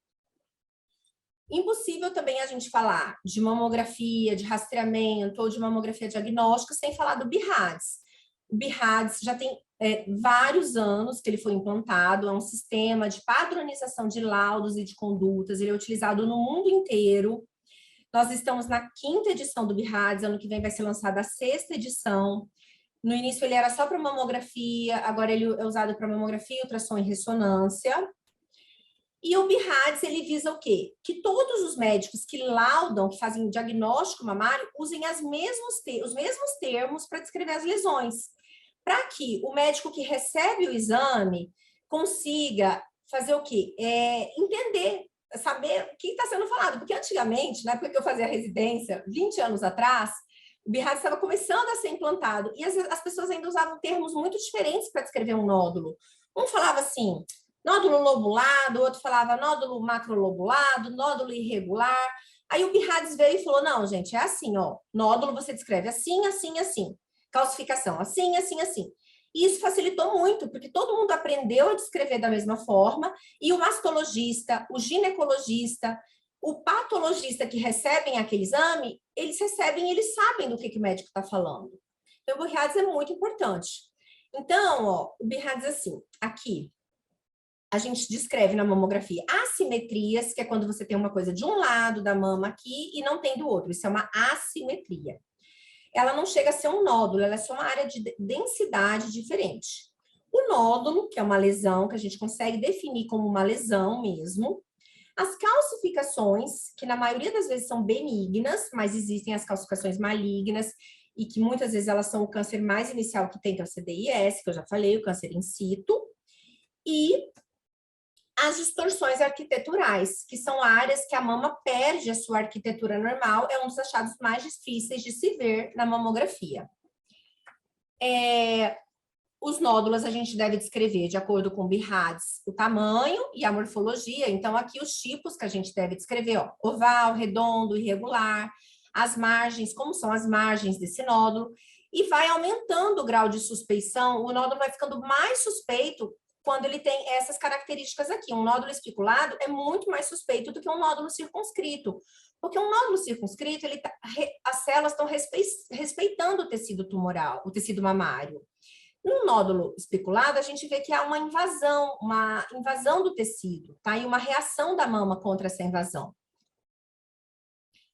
Impossível também a gente falar de mamografia, de rastreamento ou de mamografia diagnóstica sem falar do BIRADS. O BIRADS já tem vários anos que ele foi implantado, é um sistema de padronização de laudos e de condutas, ele é utilizado no mundo inteiro. Nós estamos na 5ª edição do BIRADS, ano que vem vai ser lançada a 6ª edição. No início ele era só para mamografia, agora ele é usado para mamografia, ultrassom e ressonância. E o BIRADS, ele visa o quê? Que todos os médicos que laudam, que fazem diagnóstico mamário, usem os mesmos termos para descrever as lesões. Para que o médico que recebe o exame consiga fazer o quê? Entender, saber o que está sendo falado. Porque antigamente, na época que eu fazia residência, 20 anos atrás, o BIRADS estava começando a ser implantado. E as pessoas ainda usavam termos muito diferentes para descrever um nódulo. Um falava assim, nódulo lobulado, o outro falava nódulo macrolobulado, nódulo irregular. Aí o BIRADS veio e falou, não, gente, é assim, ó, nódulo você descreve assim, assim, assim. Calcificação, assim, assim, assim. E isso facilitou muito, porque todo mundo aprendeu a descrever da mesma forma, e o mastologista, o ginecologista, o patologista que recebem aquele exame, eles recebem e eles sabem do que o médico está falando. Então, o BIRADS é muito importante. Então, ó, o BIRADS assim, aqui, a gente descreve na mamografia assimetrias, que é quando você tem uma coisa de um lado da mama aqui e não tem do outro. Isso é uma assimetria. Ela não chega a ser um nódulo, ela é só uma área de densidade diferente. O nódulo, que é uma lesão, que a gente consegue definir como uma lesão mesmo. As calcificações, que na maioria das vezes são benignas, mas existem as calcificações malignas, e que muitas vezes elas são o câncer mais inicial que tem, que é o CDIS, que eu já falei, o câncer in situ. E as distorções arquiteturais, que são áreas que a mama perde a sua arquitetura normal, é um dos achados mais difíceis de se ver na mamografia. Os nódulos a gente deve descrever de acordo com o BIRADS, o tamanho e a morfologia. Então, aqui os tipos que a gente deve descrever, ó, oval, redondo, irregular, as margens, como são as margens desse nódulo, e vai aumentando o grau de suspeição, o nódulo vai ficando mais suspeito quando ele tem essas características aqui. Um nódulo especulado é muito mais suspeito do que um nódulo circunscrito, porque um nódulo circunscrito, as células estão respeitando o tecido tumoral, o tecido mamário. No nódulo especulado, a gente vê que há uma invasão do tecido, tá? E uma reação da mama contra essa invasão.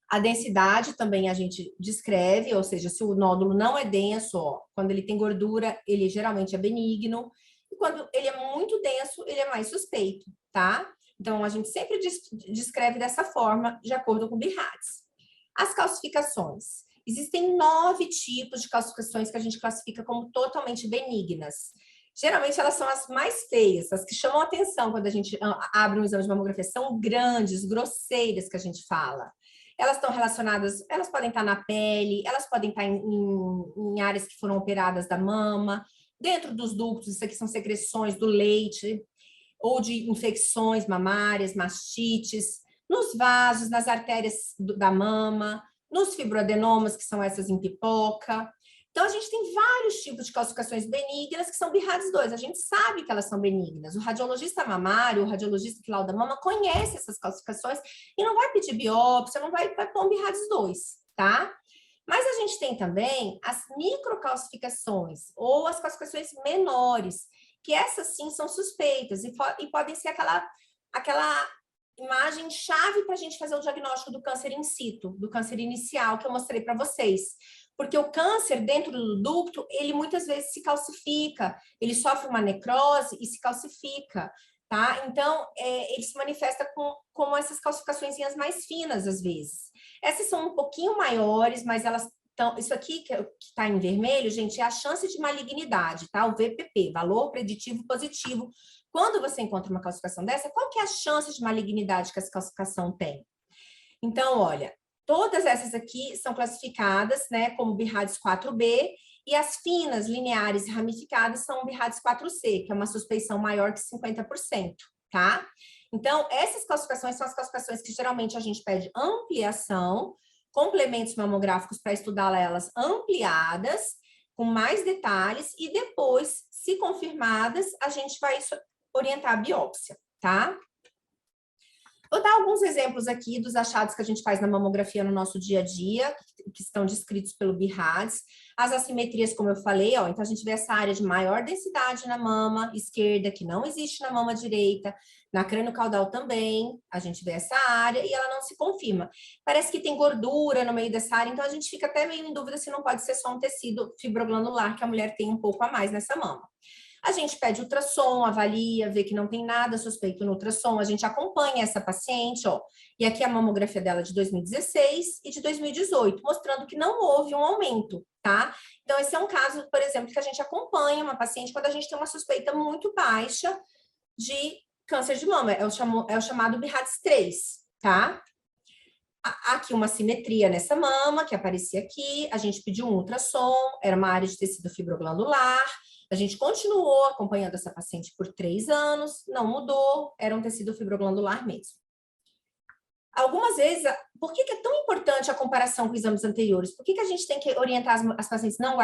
A densidade também a gente descreve, ou seja, se o nódulo não é denso, ó, quando ele tem gordura, ele geralmente é benigno. E quando ele é muito denso, ele é mais suspeito, tá? Então, a gente sempre descreve dessa forma, de acordo com o BIRADS. As calcificações. Existem 9 tipos de calcificações que a gente classifica como totalmente benignas. Geralmente, elas são as mais feias, as que chamam a atenção quando a gente abre um exame de mamografia. São grandes, grosseiras que a gente fala. Elas estão relacionadas, elas podem estar na pele, elas podem estar em áreas que foram operadas da mama, dentro dos ductos, isso aqui são secreções do leite, ou de infecções mamárias, mastites, nos vasos, nas artérias da mama, nos fibroadenomas, que são essas em pipoca. Então, a gente tem vários tipos de calcificações benignas que são BIRADS 2. A gente sabe que elas são benignas. O radiologista mamário, o radiologista que lauda mama, conhece essas calcificações e não vai pedir biópsia, não vai pôr um BIRADS 2, tá? Mas a gente tem também as microcalcificações ou as calcificações menores, que essas sim são suspeitas e podem ser aquela imagem chave para a gente fazer o diagnóstico do câncer in situ, do câncer inicial que eu mostrei para vocês. Porque o câncer dentro do ducto, ele muitas vezes se calcifica, ele sofre uma necrose e se calcifica, tá? Então, ele se manifesta com essas calcificações mais finas, às vezes. Essas são um pouquinho maiores, mas elas estão... Isso aqui que está em vermelho, gente, é a chance de malignidade, tá? O VPP, valor preditivo positivo. Quando você encontra uma calcificação dessa, qual que é a chance de malignidade que essa calcificação tem? Então, olha, todas essas aqui são classificadas, né, como BIRADS 4B, e as finas, lineares e ramificadas são BIRADS 4C, que é uma suspeição maior que 50%, tá? Então, essas classificações são as classificações que geralmente a gente pede ampliação, complementos mamográficos para estudar elas ampliadas, com mais detalhes, e depois, se confirmadas, a gente vai orientar a biópsia, tá? Vou dar alguns exemplos aqui dos achados que a gente faz na mamografia no nosso dia a dia, que estão descritos pelo BIRADS. As assimetrias, como eu falei, ó, então a gente vê essa área de maior densidade na mama esquerda, que não existe na mama direita, na crânio-caudal também, a gente vê essa área e ela não se confirma. Parece que tem gordura no meio dessa área, então a gente fica até meio em dúvida se não pode ser só um tecido fibroglandular que a mulher tem um pouco a mais nessa mama. A gente pede ultrassom, avalia, vê que não tem nada suspeito no ultrassom, a gente acompanha essa paciente, ó, e aqui a mamografia dela de 2016 e de 2018, mostrando que não houve um aumento, tá? Então, esse é um caso, por exemplo, que a gente acompanha uma paciente quando a gente tem uma suspeita muito baixa de câncer de mama, é o chamado BIRADS 3, tá? Aqui uma simetria nessa mama, que aparecia aqui, a gente pediu um ultrassom, era uma área de tecido fibroglandular. A gente continuou acompanhando essa paciente por 3 anos, não mudou, era um tecido fibroglandular mesmo. Algumas vezes, por que é tão importante a comparação com exames anteriores? Por que a gente tem que orientar as pacientes não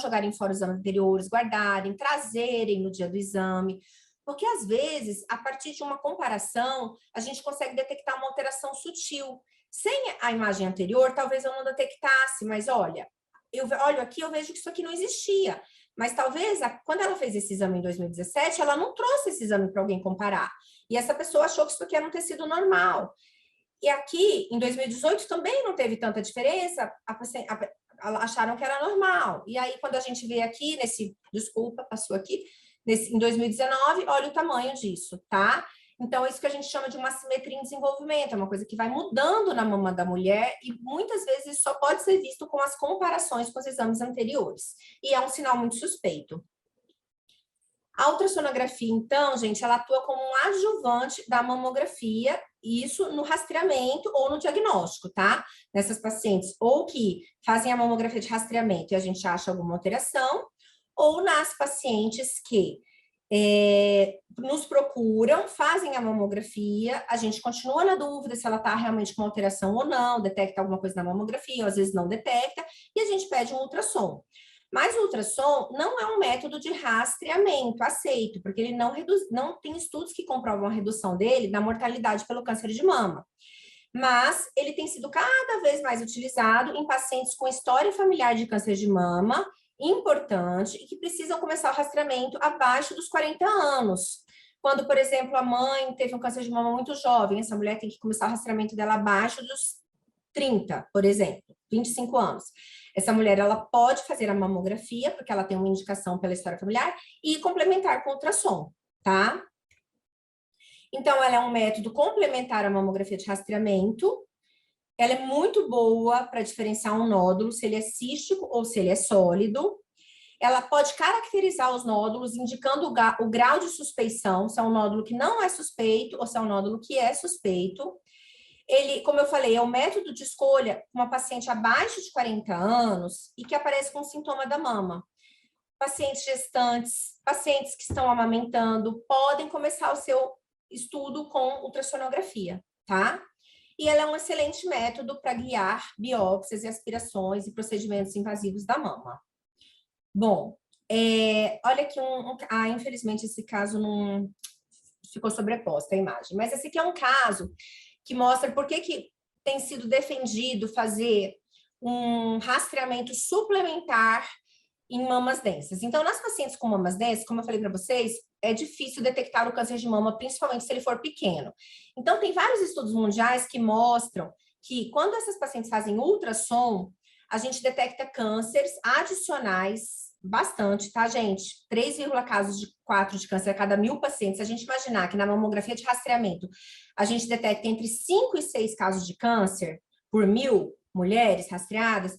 jogarem fora os exames anteriores, guardarem, trazerem no dia do exame? Porque, às vezes, a partir de uma comparação, a gente consegue detectar uma alteração sutil. Sem a imagem anterior, talvez eu não detectasse, mas olha, eu olho aqui, eu vejo que isso aqui não existia. Mas talvez, quando ela fez esse exame em 2017, ela não trouxe esse exame para alguém comparar. E essa pessoa achou que isso aqui era um tecido normal. E aqui, em 2018, também não teve tanta diferença, acharam que era normal. E aí, quando a gente vê aqui, desculpa, passou aqui, em 2019, olha o tamanho disso, tá? Então, é isso que a gente chama de uma assimetria em desenvolvimento, é uma coisa que vai mudando na mama da mulher e muitas vezes isso só pode ser visto com as comparações com os exames anteriores. E é um sinal muito suspeito. A ultrassonografia, então, gente, ela atua como um adjuvante da mamografia, isso no rastreamento ou no diagnóstico, tá? Nessas pacientes, ou que fazem a mamografia de rastreamento e a gente acha alguma alteração, ou nas pacientes que nos procuram, fazem a mamografia, a gente continua na dúvida se ela está realmente com alteração ou não, detecta alguma coisa na mamografia, ou às vezes não detecta, e a gente pede um ultrassom. Mas o ultrassom não é um método de rastreamento aceito, porque ele não tem estudos que comprovam a redução dele na mortalidade pelo câncer de mama. Mas ele tem sido cada vez mais utilizado em pacientes com história familiar de câncer de mama, importante, e que precisam começar o rastreamento abaixo dos 40 anos. Quando, por exemplo, a mãe teve um câncer de mama muito jovem, essa mulher tem que começar o rastreamento dela abaixo dos 30, por exemplo, 25 anos. Essa mulher, ela pode fazer a mamografia, porque ela tem uma indicação pela história familiar, e complementar com ultrassom, tá? Então, ela é um método complementar à mamografia de rastreamento. Ela é muito boa para diferenciar um nódulo, se ele é cístico ou se ele é sólido. Ela pode caracterizar os nódulos, indicando o grau de suspeição, se é um nódulo que não é suspeito ou se é um nódulo que é suspeito. Ele, como eu falei, é um método de escolha com uma paciente abaixo de 40 anos e que aparece com sintoma da mama. Pacientes gestantes, pacientes que estão amamentando, podem começar o seu estudo com ultrassonografia, tá? E ela é um excelente método para guiar biópsias e aspirações e procedimentos invasivos da mama. Bom, olha aqui infelizmente esse caso não ficou sobreposta a imagem, mas esse aqui é um caso que mostra por que tem sido defendido fazer um rastreamento suplementar em mamas densas. Então, nas pacientes com mamas densas, como eu falei para vocês, é difícil detectar o câncer de mama, principalmente se ele for pequeno. Então, tem vários estudos mundiais que mostram que quando essas pacientes fazem ultrassom, a gente detecta cânceres adicionais bastante, tá, gente? 3,4 casos de câncer a cada 1.000 pacientes. Se a gente imaginar que na mamografia de rastreamento a gente detecta entre 5 e 6 casos de câncer por 1.000 mulheres rastreadas,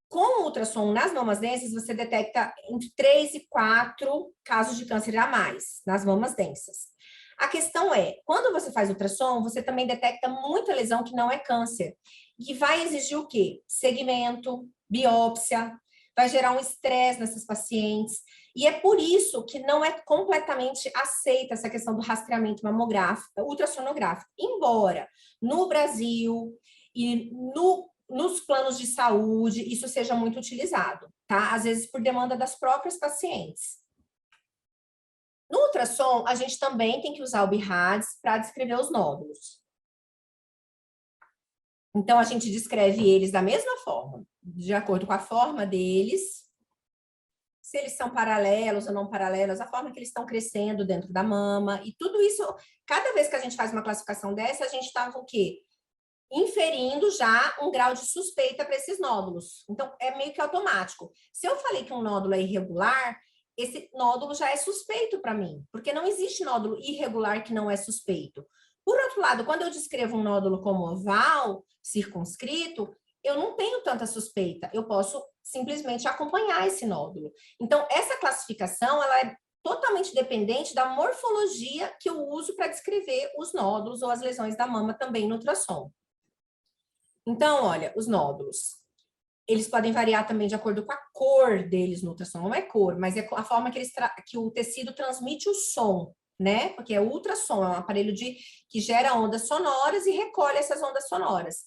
com o ultrassom nas mamas densas, você detecta entre 3 e 4 casos de câncer a mais nas mamas densas. A questão é, quando você faz ultrassom, você também detecta muita lesão que não é câncer. E vai exigir o quê? Segmento, biópsia, vai gerar um estresse nessas pacientes. E é por isso que não é completamente aceita essa questão do rastreamento mamográfico, ultrassonográfico. Embora no Brasil e nos planos de saúde isso seja muito utilizado, tá? Às vezes por demanda das próprias pacientes. No ultrassom, a gente também tem que usar o BIRADS para descrever os nódulos. Então, a gente descreve eles da mesma forma, de acordo com a forma deles, se eles são paralelos ou não paralelos, a forma que eles estão crescendo dentro da mama, e tudo isso, cada vez que a gente faz uma classificação dessa, a gente está o quê? Inferindo já um grau de suspeita para esses nódulos. Então, é meio que automático. Se eu falei que um nódulo é irregular, esse nódulo já é suspeito para mim, porque não existe nódulo irregular que não é suspeito. Por outro lado, quando eu descrevo um nódulo como oval, circunscrito, eu não tenho tanta suspeita, eu posso simplesmente acompanhar esse nódulo. Então, essa classificação, ela é totalmente dependente da morfologia que eu uso para descrever os nódulos ou as lesões da mama também no ultrassom. Então, olha, os nódulos, eles podem variar também de acordo com a cor deles no ultrassom. Não é cor, mas é a forma que o tecido transmite o som, né? Porque é ultrassom, é um aparelho que gera ondas sonoras e recolhe essas ondas sonoras.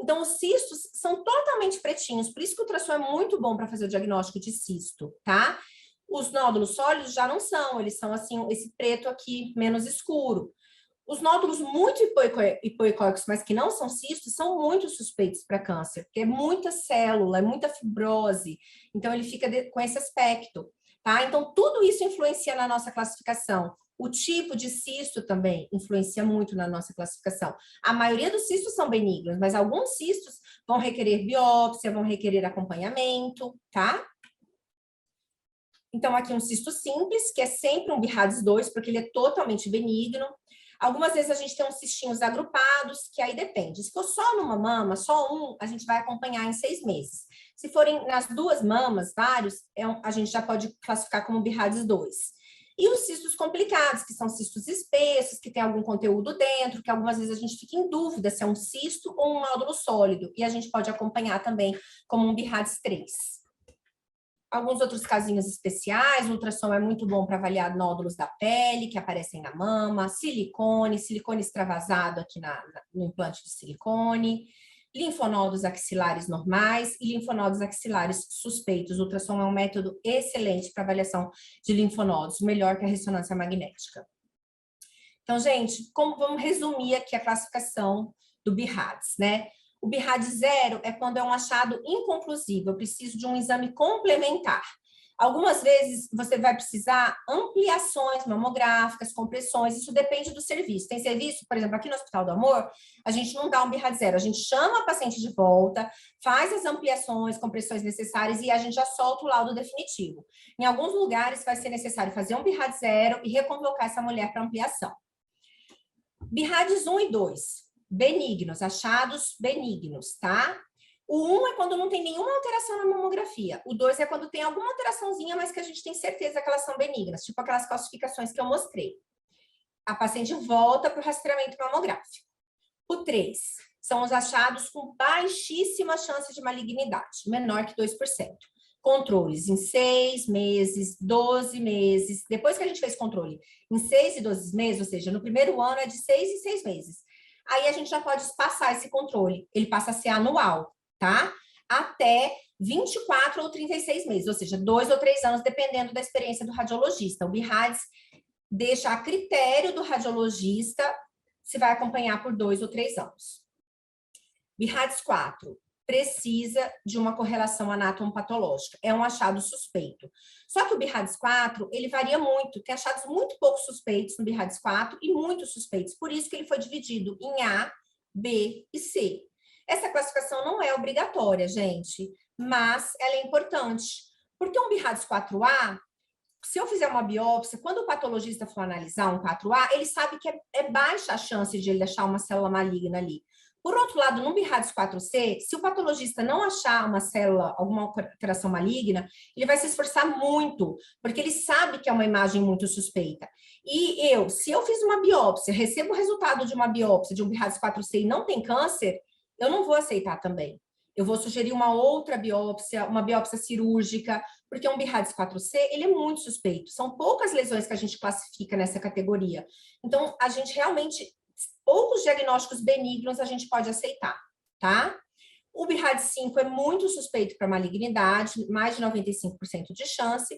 Então, os cistos são totalmente pretinhos, por isso que o ultrassom é muito bom para fazer o diagnóstico de cisto, tá? Os nódulos sólidos já não são, eles são assim, esse preto aqui, menos escuro. Os nódulos muito hipoecóicos, mas que não são cistos, são muito suspeitos para câncer, porque é muita célula, é muita fibrose, então ele fica com esse aspecto, tá? Então, tudo isso influencia na nossa classificação. O tipo de cisto também influencia muito na nossa classificação. A maioria dos cistos são benignos, mas alguns cistos vão requerer biópsia, vão requerer acompanhamento, tá? Então, aqui um cisto simples, que é sempre um BIRADS 2, porque ele é totalmente benigno. Algumas vezes a gente tem uns cistinhos agrupados, que aí depende. Se for só numa mama, só um, a gente vai acompanhar em 6 meses. Se forem nas 2 mamas, vários, a gente já pode classificar como BIRADS 2. E os cistos complicados, que são cistos espessos, que tem algum conteúdo dentro, que algumas vezes a gente fica em dúvida se é um cisto ou um nódulo sólido. E a gente pode acompanhar também como um BIRADS 3. Alguns outros casinhos especiais, o ultrassom é muito bom para avaliar nódulos da pele que aparecem na mama, silicone extravasado aqui no implante de silicone, linfonodos axilares normais e linfonodos axilares suspeitos. O ultrassom é um método excelente para avaliação de linfonodos, melhor que a ressonância magnética. Então, gente, vamos resumir aqui a classificação do BIRADS, né? O BIRADS 0 é quando é um achado inconclusivo, eu preciso de um exame complementar. Algumas vezes você vai precisar ampliações mamográficas, compressões, isso depende do serviço. Tem serviço, por exemplo, aqui no Hospital do Amor, a gente não dá um BIRADS 0, a gente chama a paciente de volta, faz as ampliações, compressões necessárias e a gente já solta o laudo definitivo. Em alguns lugares vai ser necessário fazer um BIRADS 0 e reconvocar essa mulher para ampliação. BIRADS 1 e 2. Benignos, achados benignos, tá? O 1 é quando não tem nenhuma alteração na mamografia. O 2 é quando tem alguma alteraçãozinha, mas que a gente tem certeza que elas são benignas, tipo aquelas calcificações que eu mostrei. A paciente volta para o rastreamento mamográfico. O 3 são os achados com baixíssima chance de malignidade, menor que 2%. Controles em 6 meses, 12 meses. Depois que a gente fez controle em 6 e 12 meses, ou seja, no primeiro ano é de 6 em 6 meses. Aí a gente já pode espaçar esse controle. Ele passa a ser anual, tá? Até 24 ou 36 meses, ou seja, 2 ou 3 anos, dependendo da experiência do radiologista. O BIRADS deixa a critério do radiologista se vai acompanhar por 2 ou 3 anos. BIRADS 4. precisa de uma correlação anatomopatológica. É um achado suspeito. Só que o BIRADS-4, ele varia muito. Tem achados muito pouco suspeitos no BIRADS-4 e muitos suspeitos. Por isso que ele foi dividido em A, B e C. Essa classificação não é obrigatória, gente, mas ela é importante. Porque um BIRADS-4A, se eu fizer uma biópsia, quando o patologista for analisar um 4A, ele sabe que é baixa a chance de ele achar uma célula maligna ali. Por outro lado, no BIRADS-4C, se o patologista não achar uma célula, alguma alteração maligna, ele vai se esforçar muito, porque ele sabe que é uma imagem muito suspeita. E se eu fiz uma biópsia, recebo o resultado de uma biópsia de um BIRADS-4C e não tem câncer, eu não vou aceitar também. Eu vou sugerir uma outra biópsia, uma biópsia cirúrgica, porque um BIRADS-4C, ele é muito suspeito. São poucas lesões que a gente classifica nessa categoria. Então, a gente realmente, poucos diagnósticos benignos a gente pode aceitar, tá? O BIRADS-5 é muito suspeito para malignidade, mais de 95% de chance.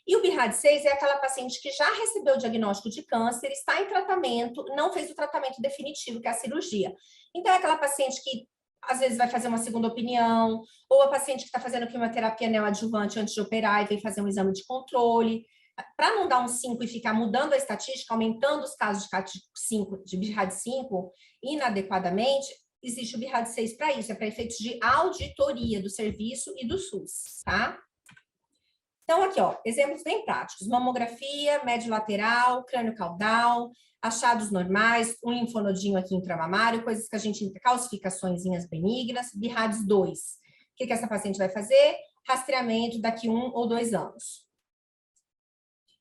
E o BIRADS-6 é aquela paciente que já recebeu o diagnóstico de câncer, está em tratamento, não fez o tratamento definitivo, que é a cirurgia. Então, é aquela paciente que às vezes vai fazer uma segunda opinião, ou a paciente que está fazendo quimioterapia neoadjuvante antes de operar e vem fazer um exame de controle. Para não dar um 5 e ficar mudando a estatística, aumentando os casos de BIRADS-5 inadequadamente, existe o BIRADS-6 para isso, é para efeitos de auditoria do serviço e do SUS, tá? Então, aqui, ó, exemplos bem práticos. Mamografia, médio lateral, crânio caudal, achados normais, um linfonodinho aqui intramamário, coisas que a gente... calcificaçõezinhas benignas, BIRADS-2. O que essa paciente vai fazer? Rastreamento daqui 1 ou 2 anos.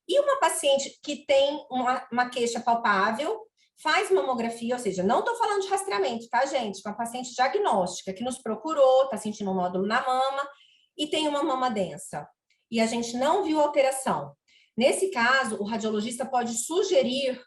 E uma paciente que tem uma queixa palpável, faz mamografia, ou seja, não estou falando de rastreamento, tá, gente? Uma paciente diagnóstica que nos procurou, está sentindo um nódulo na mama e tem uma mama densa. E a gente não viu alteração. Nesse caso, o radiologista pode sugerir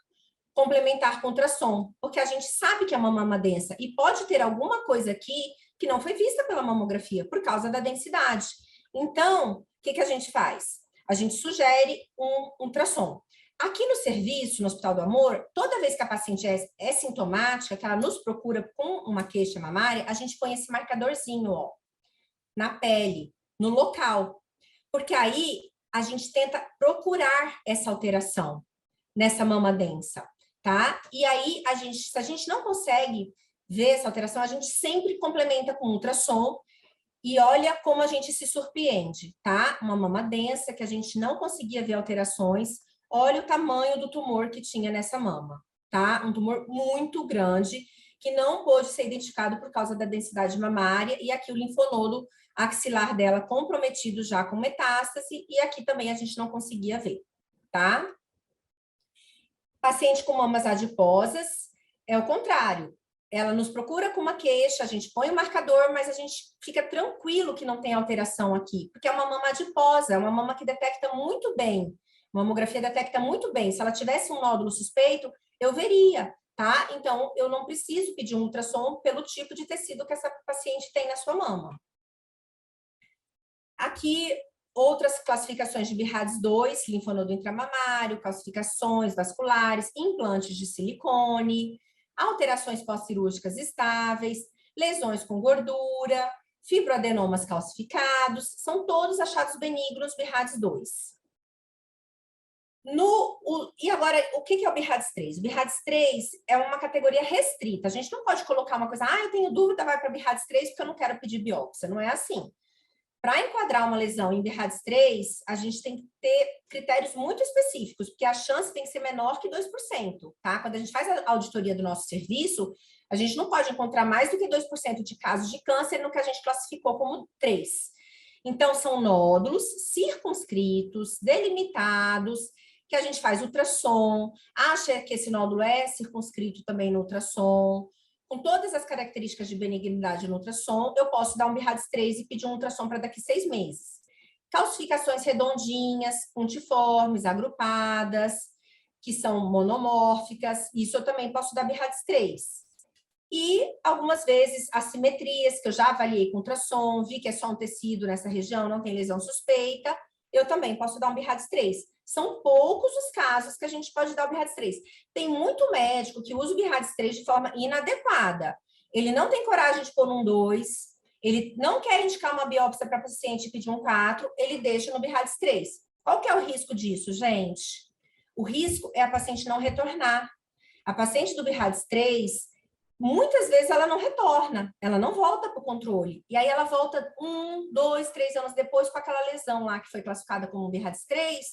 complementar com ultrassom, porque a gente sabe que é uma mama densa e pode ter alguma coisa aqui que não foi vista pela mamografia, por causa da densidade. Então, o que a gente faz? A gente sugere um ultrassom. Aqui no serviço, no Hospital do Amor, toda vez que a paciente é sintomática, que ela nos procura com uma queixa mamária, a gente põe esse marcadorzinho, ó, na pele, no local. Porque aí a gente tenta procurar essa alteração nessa mama densa, tá? E aí, se a gente não consegue ver essa alteração, a gente sempre complementa com ultrassom e olha como a gente se surpreende, tá? Uma mama densa que a gente não conseguia ver alterações, olha o tamanho do tumor que tinha nessa mama, tá? Um tumor muito grande que não pôde ser identificado por causa da densidade mamária e aqui o linfonodo axilar dela comprometido já com metástase e aqui também a gente não conseguia ver, tá? Paciente com mamas adiposas, é o contrário. Ela nos procura com uma queixa, a gente põe o marcador, mas a gente fica tranquilo que não tem alteração aqui, porque é uma mama adiposa, é uma mama que detecta muito bem. A mamografia detecta muito bem. Se ela tivesse um nódulo suspeito, eu veria, tá? Então, eu não preciso pedir um ultrassom pelo tipo de tecido que essa paciente tem na sua mama. Aqui, outras classificações de BIRADS-2, linfonodo intramamário, calcificações vasculares, implantes de silicone, alterações pós-cirúrgicas estáveis, lesões com gordura, fibroadenomas calcificados, são todos achados benignos BIRADS-2. E agora, o que é o BIRADS-3? O BIRADS-3 é uma categoria restrita. A gente não pode colocar uma coisa, eu tenho dúvida, vai para BIRADS-3 porque eu não quero pedir biópsia. Não é assim. Para enquadrar uma lesão em BIRADS-3, a gente tem que ter critérios muito específicos, porque a chance tem que ser menor que 2%, tá? Quando a gente faz a auditoria do nosso serviço, a gente não pode encontrar mais do que 2% de casos de câncer no que a gente classificou como 3. Então, são nódulos circunscritos, delimitados, que a gente faz ultrassom, acha que esse nódulo é circunscrito também no ultrassom, com todas as características de benignidade no ultrassom, eu posso dar um BIRADS-3 e pedir um ultrassom para daqui 6 meses. Calcificações redondinhas, puntiformes, agrupadas, que são monomórficas, isso eu também posso dar BIRADS-3. E, algumas vezes, assimetrias, que eu já avaliei com ultrassom, vi que é só um tecido nessa região, não tem lesão suspeita, eu também posso dar um BIRADS-3. São poucos os casos que a gente pode dar o BIRADS-3. Tem muito médico que usa o BIRADS-3 de forma inadequada. Ele não tem coragem de pôr um 2, Ele não quer indicar uma biópsia para paciente e pedir um 4, ele deixa no BIRADS 3. Qual que é o risco disso, gente? O risco é a paciente não retornar. A paciente do BIRADS 3, muitas vezes ela não retorna, ela não volta para o controle. E aí ela volta 1, 2, 3 anos depois com aquela lesão lá que foi classificada como BIRADS 3,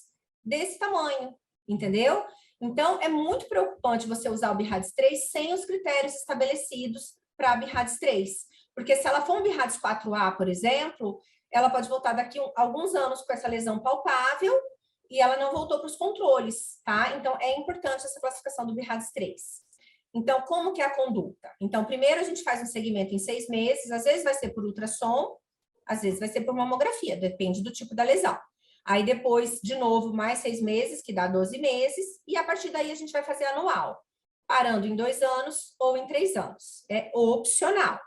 desse tamanho, entendeu? Então, é muito preocupante você usar o BIRADS 3 sem os critérios estabelecidos para a BIRADS 3. Porque se ela for um BIRADS 4A, por exemplo, ela pode voltar daqui a alguns anos com essa lesão palpável e ela não voltou para os controles, tá? Então, é importante essa classificação do BIRADS 3. Então, como que é a conduta? Então, primeiro a gente faz um segmento em 6 meses, às vezes vai ser por ultrassom, às vezes vai ser por mamografia, depende do tipo da lesão. Aí depois, de novo, mais 6 meses, que dá 12 meses, e a partir daí a gente vai fazer anual, parando em 2 anos ou em 3 anos. É opcional.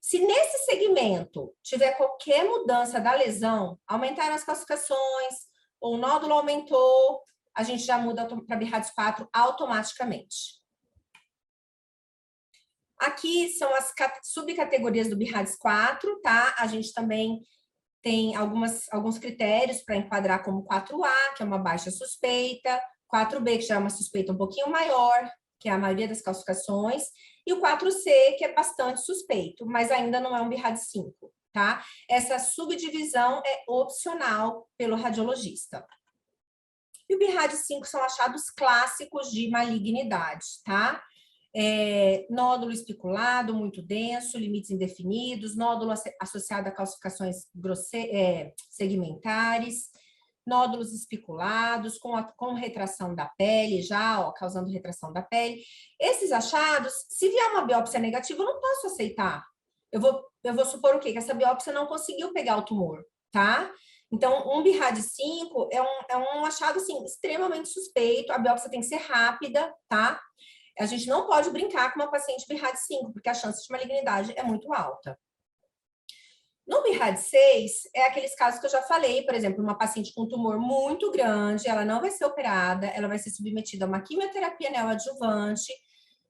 Se nesse segmento tiver qualquer mudança da lesão, aumentaram as calcificações, ou o nódulo aumentou, a gente já muda para BIRADS 4 automaticamente. Aqui são as subcategorias do BIRADS 4, tá? A gente também tem alguns critérios para enquadrar como 4A, que é uma baixa suspeita, 4B, que já é uma suspeita um pouquinho maior, que é a maioria das calcificações, e o 4C, que é bastante suspeito, mas ainda não é um BIRADS 5, tá? Essa subdivisão é opcional pelo radiologista. E o BIRADS 5 são achados clássicos de malignidade, tá? Nódulo especulado, muito denso, limites indefinidos, nódulo associado a calcificações segmentares, nódulos especulados, com retração da pele já, ó, causando retração da pele. Esses achados, se vier uma biópsia negativa, eu não posso aceitar. Eu vou supor o quê? Que essa biópsia não conseguiu pegar o tumor, tá? Então, um BIRADS 5 é um achado, assim, extremamente suspeito, a biópsia tem que ser rápida, tá? A gente não pode brincar com uma paciente BIRADS 5, porque a chance de malignidade é muito alta. No BIRADS 6, é aqueles casos que eu já falei, por exemplo, uma paciente com tumor muito grande, ela não vai ser operada, ela vai ser submetida a uma quimioterapia neoadjuvante,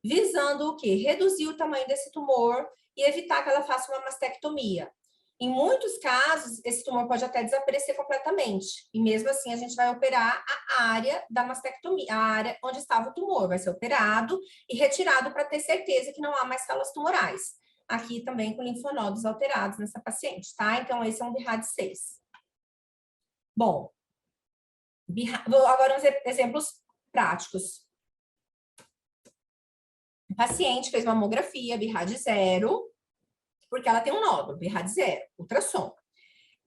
visando o quê? Reduzir o tamanho desse tumor e evitar que ela faça uma mastectomia. Em muitos casos, esse tumor pode até desaparecer completamente. E mesmo assim, a gente vai operar a área da mastectomia, a área onde estava o tumor. Vai ser operado e retirado para ter certeza que não há mais células tumorais. Aqui também com linfonodos alterados nessa paciente, tá? Então, esse é um BIRADS 6. Bom, agora uns exemplos práticos. O paciente fez mamografia, BIRADS 0, porque ela tem um nódulo, BIRADS 0, ultrassom.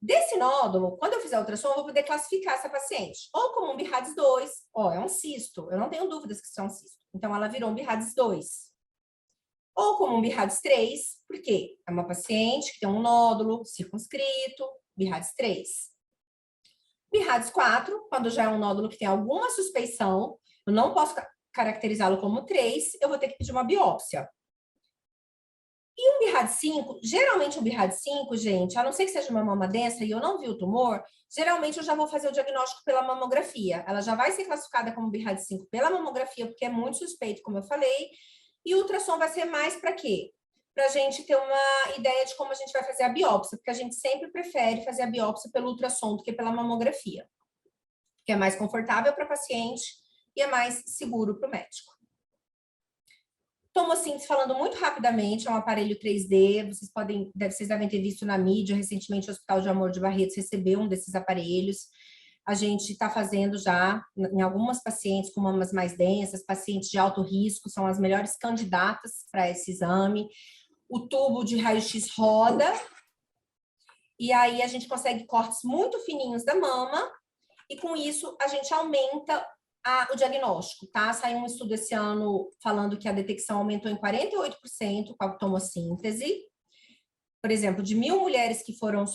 Desse nódulo, quando eu fizer a ultrassom, eu vou poder classificar essa paciente. Ou como um BIRADS 2, ó, é um cisto, eu não tenho dúvidas que isso é um cisto. Então, ela virou um BIRADS 2. Ou como um BIRADS 3, porque é uma paciente que tem um nódulo circunscrito, BIRADS 3. BIRADS 4, quando já é um nódulo que tem alguma suspeição, eu não posso caracterizá-lo como 3, eu vou ter que pedir uma biópsia. E um BIRADS 5, geralmente um BIRADS 5, gente, a não ser que seja uma mama densa e eu não vi o tumor, geralmente eu já vou fazer o diagnóstico pela mamografia. Ela já vai ser classificada como BIRADS 5 pela mamografia, porque é muito suspeito, como eu falei. E o ultrassom vai ser mais para quê? Para a gente ter uma ideia de como a gente vai fazer a biópsia, porque a gente sempre prefere fazer a biópsia pelo ultrassom do que pela mamografia, que é mais confortável para a paciente e é mais seguro para o médico. Tomossíntese, falando muito rapidamente, é um aparelho 3D, vocês devem ter visto na mídia, recentemente o Hospital de Amor de Barretos recebeu um desses aparelhos. A gente está fazendo já em algumas pacientes com mamas mais densas, pacientes de alto risco, são as melhores candidatas para esse exame. O tubo de raio-x roda, e aí a gente consegue cortes muito fininhos da mama, e com isso a gente aumenta o diagnóstico, tá? Saiu um estudo esse ano falando que a detecção aumentou em 48% com a tomossíntese. Por exemplo, de 1.000 mulheres que foram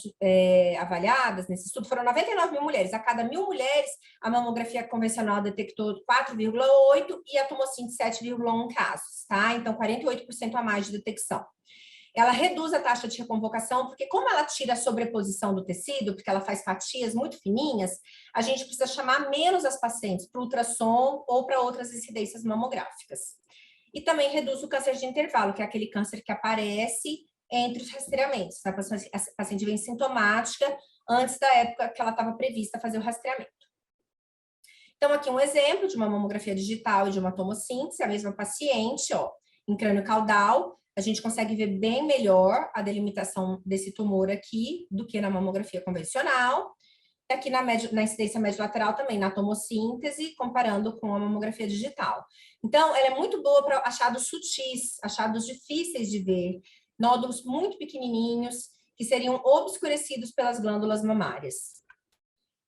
avaliadas nesse estudo, foram 99.000 mulheres. A cada 1.000 mulheres, a mamografia convencional detectou 4,8 e a tomossíntese 7,1 casos, tá? Então, 48% a mais de detecção. Ela reduz a taxa de reconvocação, porque como ela tira a sobreposição do tecido, porque ela faz fatias muito fininhas, a gente precisa chamar menos as pacientes para ultrassom ou para outras incidências mamográficas. E também reduz o câncer de intervalo, que é aquele câncer que aparece entre os rastreamentos. A paciente vem sintomática antes da época que ela estava prevista fazer o rastreamento. Então, aqui um exemplo de uma mamografia digital e de uma tomossíntese, a mesma paciente, ó, em crânio caudal, a gente consegue ver bem melhor a delimitação desse tumor aqui do que na mamografia convencional. E aqui na incidência médio-lateral também, na tomossíntese, comparando com a mamografia digital. Então, ela é muito boa para achados sutis, achados difíceis de ver, nódulos muito pequenininhos, que seriam obscurecidos pelas glândulas mamárias.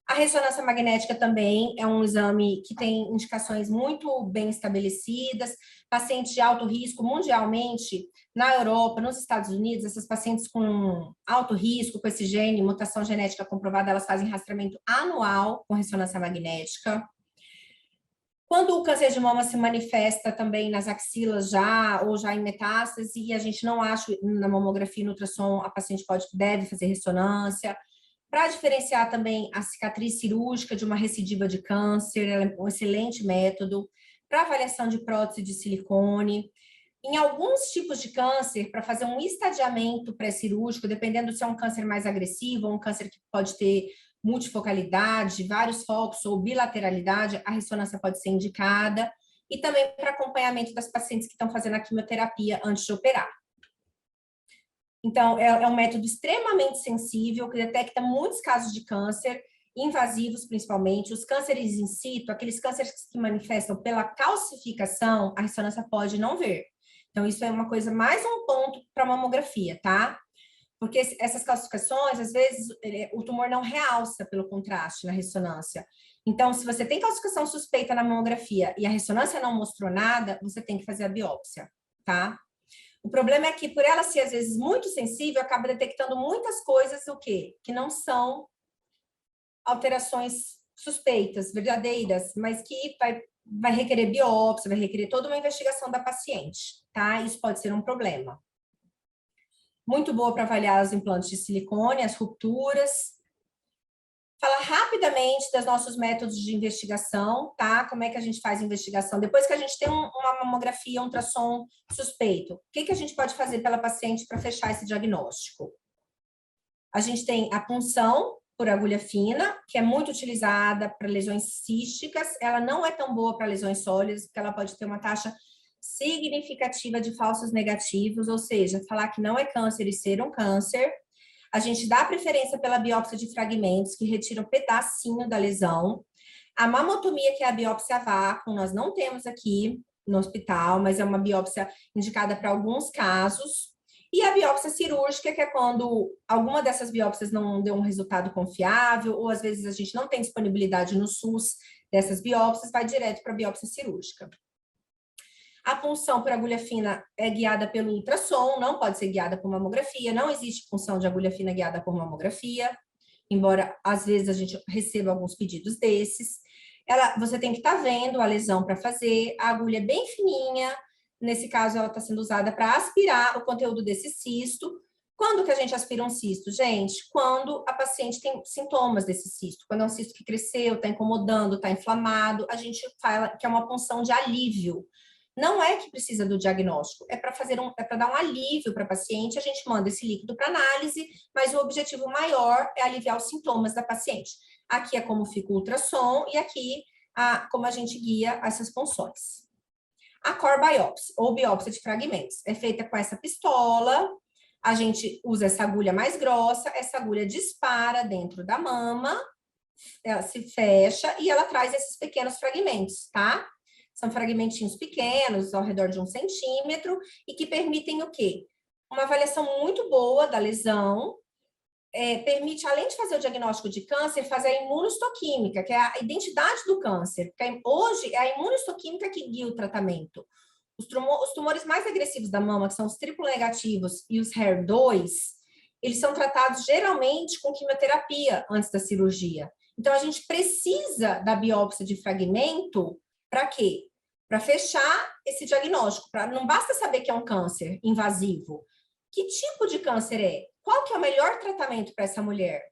A ressonância magnética também é um exame que tem indicações muito bem estabelecidas. Pacientes de alto risco mundialmente, na Europa, nos Estados Unidos, essas pacientes com alto risco, com esse gene, mutação genética comprovada, elas fazem rastreamento anual com ressonância magnética. Quando o câncer de mama se manifesta também nas axilas já, ou já em metástase, e a gente não acha na mamografia e no ultrassom, a paciente deve fazer ressonância. Para diferenciar também a cicatriz cirúrgica de uma recidiva de câncer, ela é um excelente método. Para avaliação de prótese de silicone. Em alguns tipos de câncer, para fazer um estadiamento pré-cirúrgico, dependendo se é um câncer mais agressivo, ou um câncer que pode ter multifocalidade, vários focos ou bilateralidade, a ressonância pode ser indicada. E também para acompanhamento das pacientes que estão fazendo a quimioterapia antes de operar. Então, é um método extremamente sensível, que detecta muitos casos de câncer, invasivos principalmente, os cânceres in situ, aqueles cânceres que se manifestam pela calcificação, a ressonância pode não ver. Então, isso é uma coisa, mais um ponto para a mamografia, tá? Porque essas calcificações, às vezes, o tumor não realça pelo contraste na ressonância. Então, se você tem calcificação suspeita na mamografia e a ressonância não mostrou nada, você tem que fazer a biópsia, tá? O problema é que, por ela ser, às vezes, muito sensível, acaba detectando muitas coisas, o quê? Que não são alterações suspeitas, verdadeiras, mas que vai requerer biópsia, vai requerer toda uma investigação da paciente, tá? Isso pode ser um problema. Muito boa para avaliar os implantes de silicone, as rupturas. Falar rapidamente dos nossos métodos de investigação, tá? Como é que a gente faz a investigação? Depois que a gente tem uma mamografia, um ultrassom suspeito, o que a gente pode fazer pela paciente para fechar esse diagnóstico? A gente tem a punção por agulha fina, que é muito utilizada para lesões císticas. Ela não é tão boa para lesões sólidas, porque ela pode ter uma taxa significativa de falsos negativos, ou seja, falar que não é câncer e ser um câncer. A gente dá preferência pela biópsia de fragmentos, que retira um pedacinho da lesão. A mamotomia, que é a biópsia a vácuo, nós não temos aqui no hospital, mas é uma biópsia indicada para alguns casos. E a biópsia cirúrgica, que é quando alguma dessas biópsias não deu um resultado confiável, ou às vezes a gente não tem disponibilidade no SUS dessas biópsias, vai direto para a biópsia cirúrgica. A punção por agulha fina é guiada pelo ultrassom, não pode ser guiada por mamografia, não existe punção de agulha fina guiada por mamografia, embora às vezes a gente receba alguns pedidos desses. Você tem que estar vendo a lesão para fazer, a agulha é bem fininha, nesse caso ela está sendo usada para aspirar o conteúdo desse cisto. Quando que a gente aspira um cisto? Gente, quando a paciente tem sintomas desse cisto, quando é um cisto que cresceu, está incomodando, está inflamado, a gente fala que é uma punção de alívio. Não é que precisa do diagnóstico, é para dar um alívio para a paciente, a gente manda esse líquido para análise, mas o objetivo maior é aliviar os sintomas da paciente. Aqui é como fica o ultrassom e aqui como a gente guia essas punções. A core biopsy, ou biópsia de fragmentos, é feita com essa pistola, a gente usa essa agulha mais grossa, essa agulha dispara dentro da mama, ela se fecha e ela traz esses pequenos fragmentos, tá? São fragmentinhos pequenos, ao redor de 1 centímetro, e que permitem o quê? Uma avaliação muito boa da lesão, permite, além de fazer o diagnóstico de câncer, fazer a imunohistoquímica, que é a identidade do câncer. Porque hoje é a imunohistoquímica que guia o tratamento. Os tumores mais agressivos da mama, que são os triplo negativos e os HER2, eles são tratados geralmente com quimioterapia antes da cirurgia. Então, a gente precisa da biópsia de fragmento para quê? Para fechar esse diagnóstico. Não basta saber que é um câncer invasivo. Que tipo de câncer é? Qual que é o melhor tratamento para essa mulher?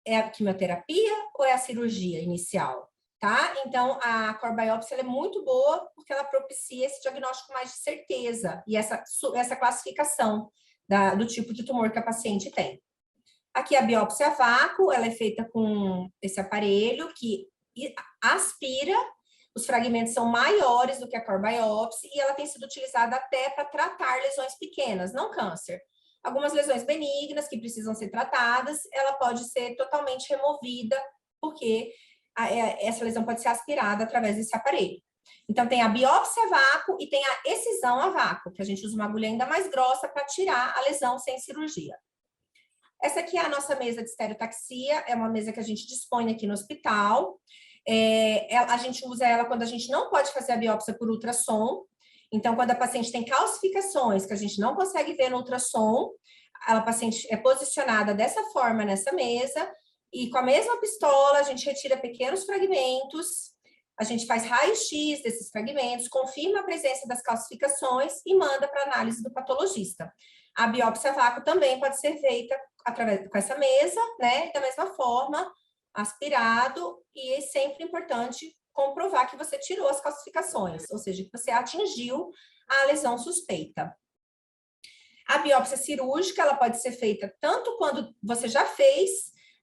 É a quimioterapia ou é a cirurgia inicial? Tá? Então, a core biopsy é muito boa porque ela propicia esse diagnóstico mais de certeza e essa classificação do tipo de tumor que a paciente tem. Aqui a biópsia a vácuo, ela é feita com esse aparelho que aspira, os fragmentos são maiores do que a core biopsy e ela tem sido utilizada até para tratar lesões pequenas, não câncer. Algumas lesões benignas que precisam ser tratadas, ela pode ser totalmente removida, porque essa lesão pode ser aspirada através desse aparelho. Então, tem a biópsia a vácuo e tem a excisão a vácuo, que a gente usa uma agulha ainda mais grossa para tirar a lesão sem cirurgia. Essa aqui é a nossa mesa de estereotaxia, é uma mesa que a gente dispõe aqui no hospital. A gente usa ela quando a gente não pode fazer a biópsia por ultrassom. Então, quando a paciente tem calcificações que a gente não consegue ver no ultrassom, a paciente é posicionada dessa forma nessa mesa e com a mesma pistola a gente retira pequenos fragmentos, a gente faz raio-x desses fragmentos, confirma a presença das calcificações e manda para análise do patologista. A biópsia a vácuo também pode ser feita com essa mesa, né? Da mesma forma, aspirado, e é sempre importante comprovar que você tirou as calcificações, ou seja, que você atingiu a lesão suspeita. A biópsia cirúrgica, ela pode ser feita tanto quando você já fez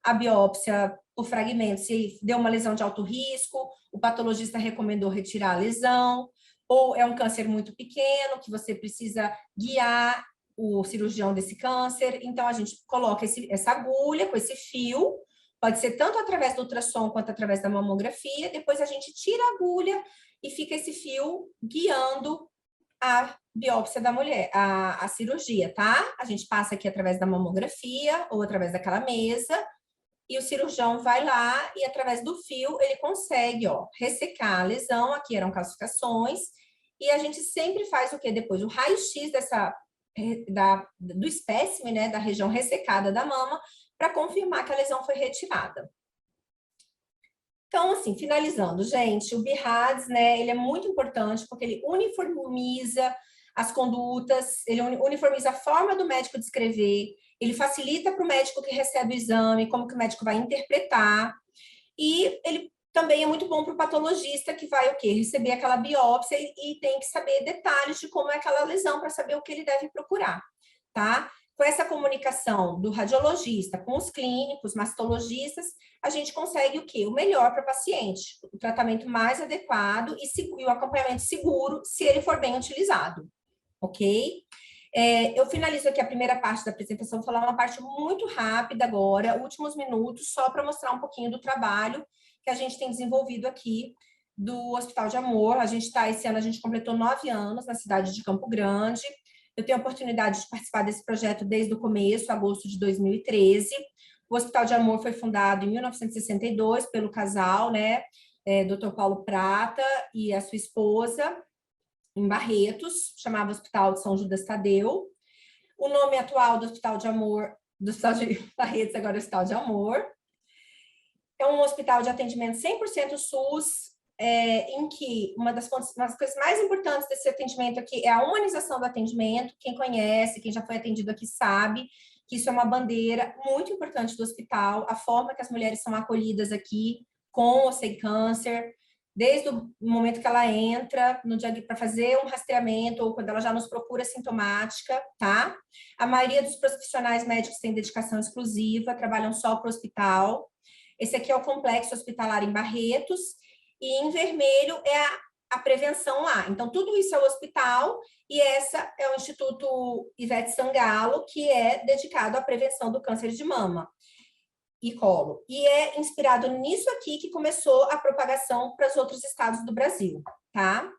a biópsia por fragmentos, se deu uma lesão de alto risco, o patologista recomendou retirar a lesão, ou é um câncer muito pequeno, que você precisa guiar o cirurgião desse câncer, então a gente coloca essa agulha com esse fio, pode ser tanto através do ultrassom quanto através da mamografia, depois a gente tira a agulha e fica esse fio guiando a biópsia da mulher, a cirurgia, tá? A gente passa aqui através da mamografia ou através daquela mesa e o cirurgião vai lá e através do fio ele consegue, ó, ressecar a lesão, aqui eram calcificações, e a gente sempre faz o quê? Depois o raio-x do espécime, né, da região ressecada da mama, para confirmar que a lesão foi retirada. Então, assim, finalizando, gente, o BIRADS, né, ele é muito importante porque ele uniformiza as condutas, ele uniformiza a forma do médico descrever, ele facilita para o médico que recebe o exame, como que o médico vai interpretar, e ele também é muito bom para o patologista que vai, o quê? Receber aquela biópsia e tem que saber detalhes de como é aquela lesão para saber o que ele deve procurar, tá? Com essa comunicação do radiologista com os clínicos, mastologistas, a gente consegue o quê? O melhor para o paciente, o tratamento mais adequado e o acompanhamento seguro, se ele for bem utilizado, ok? Eu finalizo aqui a primeira parte da apresentação, vou falar uma parte muito rápida agora, últimos minutos, só para mostrar um pouquinho do trabalho que a gente tem desenvolvido aqui do Hospital de Amor. Esse ano a gente completou 9 anos na cidade de Campo Grande. Eu tenho a oportunidade de participar desse projeto desde o começo, agosto de 2013. O Hospital de Amor foi fundado em 1962 pelo casal, né, Dr. Paulo Prata e a sua esposa, em Barretos, chamava Hospital de São Judas Tadeu. O nome atual do Hospital de Amor, do Hospital de Barretos, agora é Hospital de Amor. É um hospital de atendimento 100% SUS, em que uma das coisas mais importantes desse atendimento aqui é a humanização do atendimento. Quem conhece, quem já foi atendido aqui sabe que isso é uma bandeira muito importante do hospital, a forma que as mulheres são acolhidas aqui, com ou sem câncer, desde o momento que ela entra para fazer um rastreamento ou quando ela já nos procura sintomática, tá? A maioria dos profissionais médicos tem dedicação exclusiva, trabalham só para o hospital. Esse aqui é o complexo hospitalar em Barretos, e em vermelho é a prevenção lá. Então, tudo isso é o hospital, e essa é o Instituto Ivete Sangalo, que é dedicado à prevenção do câncer de mama e colo. E é inspirado nisso aqui que começou a propagação para os outros estados do Brasil, tá?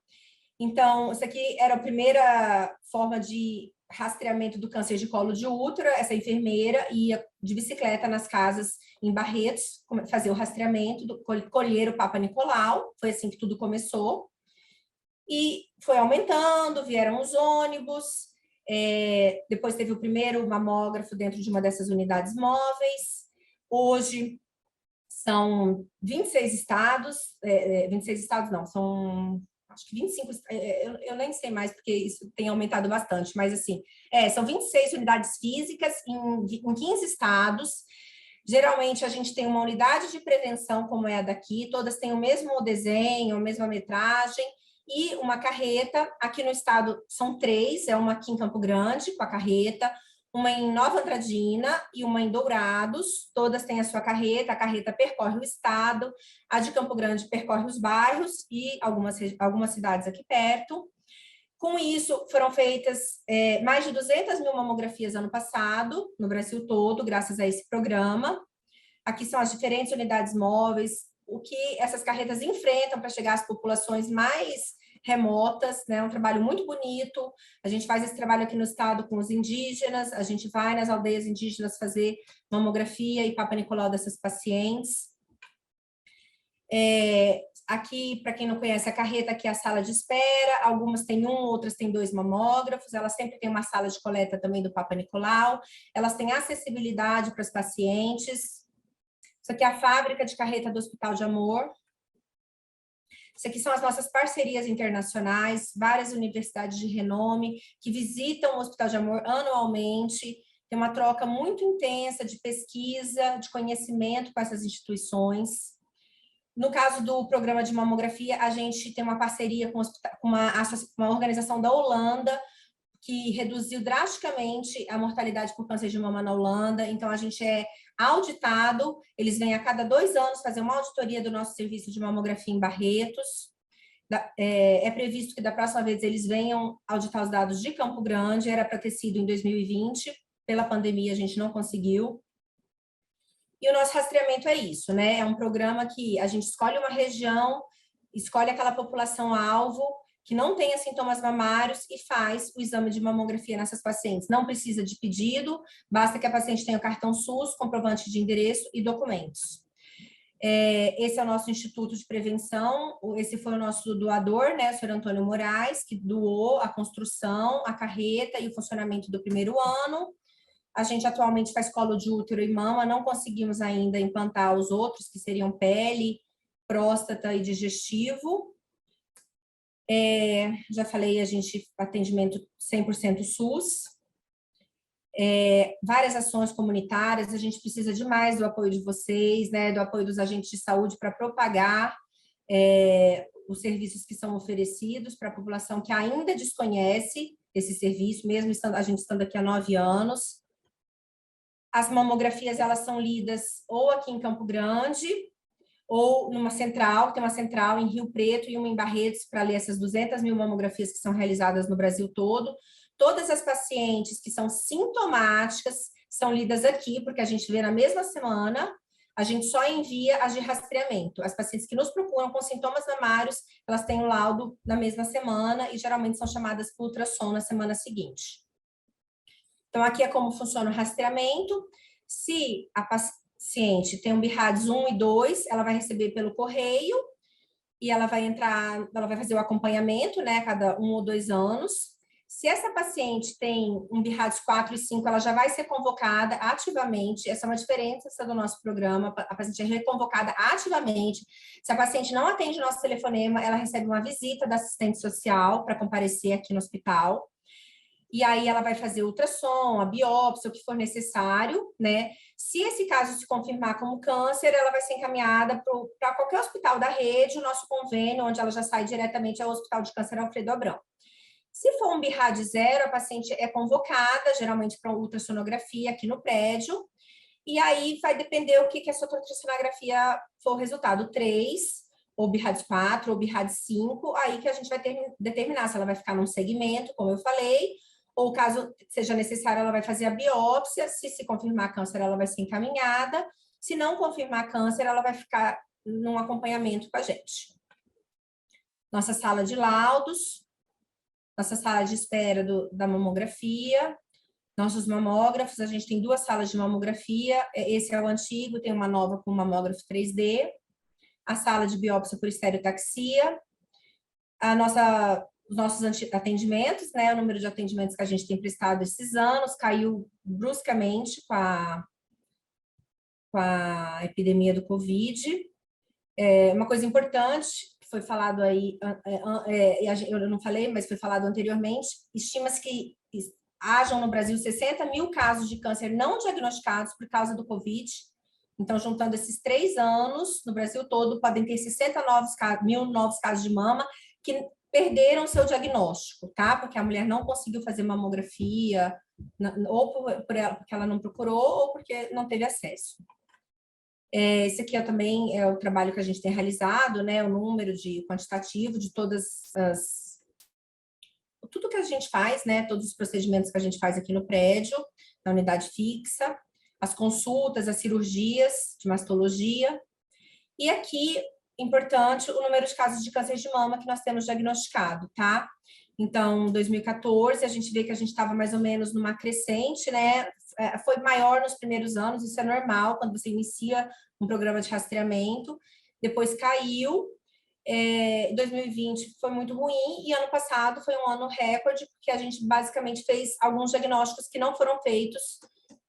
Então, isso aqui era a primeira forma de rastreamento do câncer de colo de útero. Essa enfermeira ia de bicicleta nas casas em Barretos, fazer o rastreamento, colher o Papa Nicolau, foi assim que tudo começou. E foi aumentando, vieram os ônibus, depois teve o primeiro mamógrafo dentro de uma dessas unidades móveis. Hoje são 26 estados, 26 estados não, são acho que 25, eu nem sei mais porque isso tem aumentado bastante, mas assim, são 26 unidades físicas em 15 estados. Geralmente a gente tem uma unidade de prevenção como é a daqui, todas têm o mesmo desenho, a mesma metragem, e uma carreta. Aqui no estado são 3, é uma aqui em Campo Grande com a carreta, uma em Nova Andradina e uma em Dourados. Todas têm a sua carreta, a carreta percorre o estado, a de Campo Grande percorre os bairros e algumas cidades aqui perto. Com isso, foram feitas mais de 200 mil mamografias ano passado, no Brasil todo, graças a esse programa. Aqui são as diferentes unidades móveis, o que essas carretas enfrentam para chegar às populações mais remotas, né? Um trabalho muito bonito. A gente faz esse trabalho aqui no estado com os indígenas, a gente vai nas aldeias indígenas fazer mamografia e Papa Nicolau dessas pacientes. Aqui, para quem não conhece, a carreta aqui é a sala de espera, algumas têm um, outras têm 2 mamógrafos, elas sempre têm uma sala de coleta também do Papa Nicolau, elas têm acessibilidade para os pacientes. Isso aqui é a fábrica de carreta do Hospital de Amor. Isso aqui são as nossas parcerias internacionais, várias universidades de renome que visitam o Hospital de Amor anualmente. Tem uma troca muito intensa de pesquisa, de conhecimento com essas instituições. No caso do programa de mamografia, a gente tem uma parceria com uma organização da Holanda, que reduziu drasticamente a mortalidade por câncer de mama na Holanda. Então, a gente é auditado, eles vêm a cada 2 anos fazer uma auditoria do nosso serviço de mamografia em Barretos. É previsto que da próxima vez eles venham auditar os dados de Campo Grande, era para ter sido em 2020, pela pandemia a gente não conseguiu. E o nosso rastreamento é isso, né? É um programa que a gente escolhe uma região, escolhe aquela população-alvo que não tenha sintomas mamários e faz o exame de mamografia nessas pacientes. Não precisa de pedido, basta que a paciente tenha o cartão SUS, comprovante de endereço e documentos. Esse é o nosso Instituto de Prevenção, esse foi o nosso doador, né, o senhor Antônio Moraes, que doou a construção, a carreta e o funcionamento do primeiro ano. A gente atualmente faz colo de útero e mama, não conseguimos ainda implantar os outros, que seriam pele, próstata e digestivo. Já falei, a gente atendimento 100% SUS. Várias ações comunitárias, a gente precisa demais do apoio de vocês, né, do apoio dos agentes de saúde para propagar os serviços que são oferecidos para a população que ainda desconhece esse serviço, mesmo a gente estando aqui há 9 anos. As mamografias, elas são lidas ou aqui em Campo Grande, ou numa central, tem uma central em Rio Preto e uma em Barretos para ler essas 200 mil mamografias que são realizadas no Brasil todo. Todas as pacientes que são sintomáticas são lidas aqui, porque a gente vê na mesma semana, a gente só envia as de rastreamento. As pacientes que nos procuram com sintomas mamários, elas têm o laudo na mesma semana e geralmente são chamadas para ultrassom na semana seguinte. Então, aqui é como funciona o rastreamento. Se a paciente tem um BIRADS 1 e 2, ela vai receber pelo correio e ela vai fazer o acompanhamento, né, a cada 1 ou 2 anos. Se essa paciente tem um BIRADS 4 e 5, ela já vai ser convocada ativamente. Essa é uma diferença do nosso programa, a paciente é reconvocada ativamente. Se a paciente não atende o nosso telefonema, ela recebe uma visita da assistente social para comparecer aqui no hospital. E aí ela vai fazer ultrassom, a biópsia, o que for necessário, né? Se esse caso se confirmar como câncer, ela vai ser encaminhada para qualquer hospital da rede, o nosso convênio, onde ela já sai diretamente ao Hospital de Câncer Alfredo Abrão. Se for um BIRAD 0, a paciente é convocada, geralmente para ultrassonografia aqui no prédio, e aí vai depender o que a sua ultrassonografia for o resultado, 3, ou BIRAD 4, ou BIRAD 5, aí que a gente vai determinar se ela vai ficar num segmento, como eu falei, ou caso seja necessário, ela vai fazer a biópsia. Se confirmar câncer, ela vai ser encaminhada. Se não confirmar câncer, ela vai ficar num acompanhamento com a gente. Nossa sala de laudos, nossa sala de espera da mamografia, nossos mamógrafos, a gente tem 2 salas de mamografia, esse é o antigo, tem uma nova com mamógrafo 3D, a sala de biópsia por estereotaxia, os nossos atendimentos, né, o número de atendimentos que a gente tem prestado esses anos caiu bruscamente com a epidemia do Covid. Uma coisa importante, que foi falado aí, eu não falei, mas foi falado anteriormente, estima-se que hajam no Brasil 60 mil casos de câncer não diagnosticados por causa do Covid. Então, juntando esses 3 anos, no Brasil todo, podem ter 60 mil novos casos de mama, que perderam seu diagnóstico, tá? Porque a mulher não conseguiu fazer mamografia, ou porque ela não procurou, ou porque não teve acesso. Esse aqui também é o trabalho que a gente tem realizado, né? O número quantitativo de tudo que a gente faz, né? Todos os procedimentos que a gente faz aqui no prédio, na unidade fixa, as consultas, as cirurgias de mastologia. E aqui, importante, o número de casos de câncer de mama que nós temos diagnosticado, tá? Então, em 2014, a gente vê que a gente estava mais ou menos numa crescente, né? Foi maior nos primeiros anos, isso é normal, quando você inicia um programa de rastreamento. Depois caiu. 2020 foi muito ruim e ano passado foi um ano recorde, porque a gente basicamente fez alguns diagnósticos que não foram feitos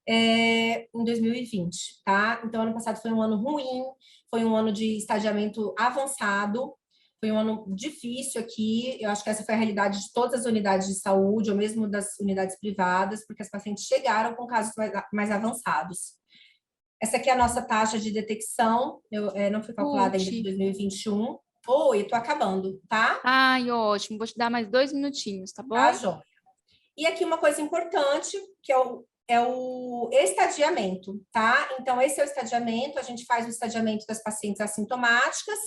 em 2020, tá? Então, ano passado foi um ano ruim, foi um ano de estadiamento avançado, foi um ano difícil aqui. Eu acho que essa foi a realidade de todas as unidades de saúde, ou mesmo das unidades privadas, porque as pacientes chegaram com casos mais avançados. Essa aqui é a nossa taxa de detecção, não foi calculada ainda em 2021. Oi, tô acabando, tá? Ai, ótimo. Vou te dar mais 2 minutinhos, tá bom? Tá, joia. E aqui uma coisa importante, que é o estadiamento, tá? Então, esse é o estadiamento, a gente faz o estadiamento das pacientes assintomáticas,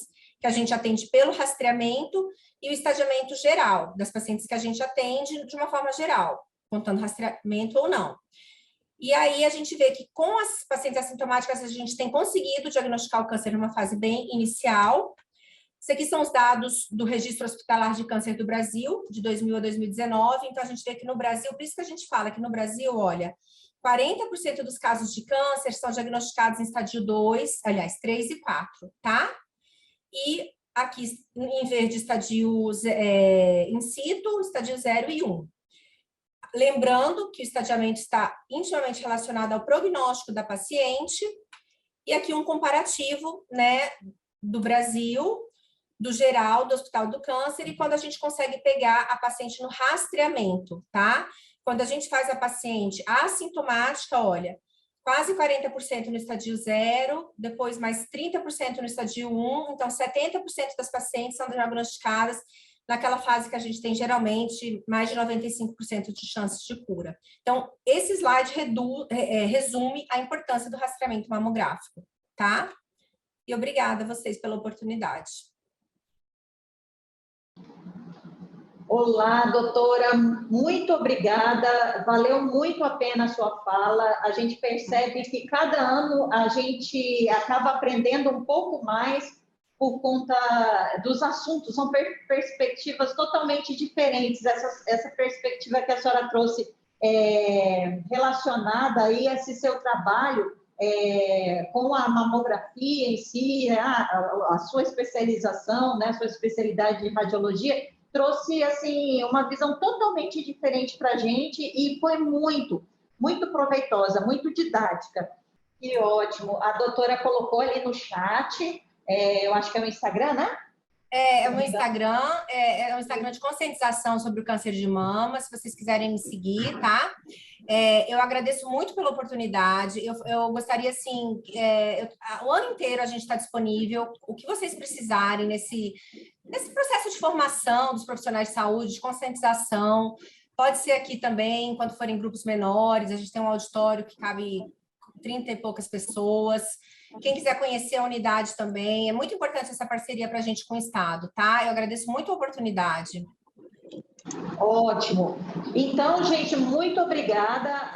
que a gente atende pelo rastreamento, e o estadiamento geral, das pacientes que a gente atende de uma forma geral, contando rastreamento ou não. E aí, a gente vê que com as pacientes assintomáticas, a gente tem conseguido diagnosticar o câncer numa fase bem inicial. Isso aqui são os dados do Registro Hospitalar de Câncer do Brasil, de 2000 a 2019. Então, a gente vê que no Brasil, por isso que a gente fala que no Brasil, olha, 40% dos casos de câncer são diagnosticados em estádio 2, aliás, 3 e 4, tá? E aqui, em verde, estadios in situ, estádio 0 e 1. Lembrando que o estadiamento está intimamente relacionado ao prognóstico da paciente. E aqui um comparativo, né, do Brasil, do geral, do Hospital do Câncer, e quando a gente consegue pegar a paciente no rastreamento, tá? Quando a gente faz a paciente assintomática, olha, quase 40% no estadio 0, depois mais 30% no estadio 1, então 70% das pacientes são diagnosticadas naquela fase que a gente tem geralmente mais de 95% de chances de cura. Então, esse slide resume a importância do rastreamento mamográfico, tá? E obrigada a vocês pela oportunidade. Olá, doutora, muito obrigada, valeu muito a pena a sua fala. A gente percebe que cada ano a gente acaba aprendendo um pouco mais por conta dos assuntos, são perspectivas totalmente diferentes. Essa perspectiva que a senhora trouxe relacionada aí a esse seu trabalho com a mamografia em si, a sua especialização, né, a sua especialidade de radiologia, trouxe assim uma visão totalmente diferente para a gente e foi muito, muito proveitosa, muito didática. Que ótimo. A doutora colocou ali no chat, eu acho que é o Instagram, né? É um Instagram de conscientização sobre o câncer de mama, se vocês quiserem me seguir, tá? Eu agradeço muito pela oportunidade. Eu gostaria, assim, o ano inteiro a gente está disponível. O que vocês precisarem nesse processo de formação dos profissionais de saúde, de conscientização, pode ser aqui também, quando forem grupos menores. A gente tem um auditório que cabe 30 e poucas pessoas. Quem quiser conhecer a unidade também, é muito importante essa parceria para a gente com o Estado, tá? Eu agradeço muito a oportunidade. Ótimo. Então, gente, muito obrigada.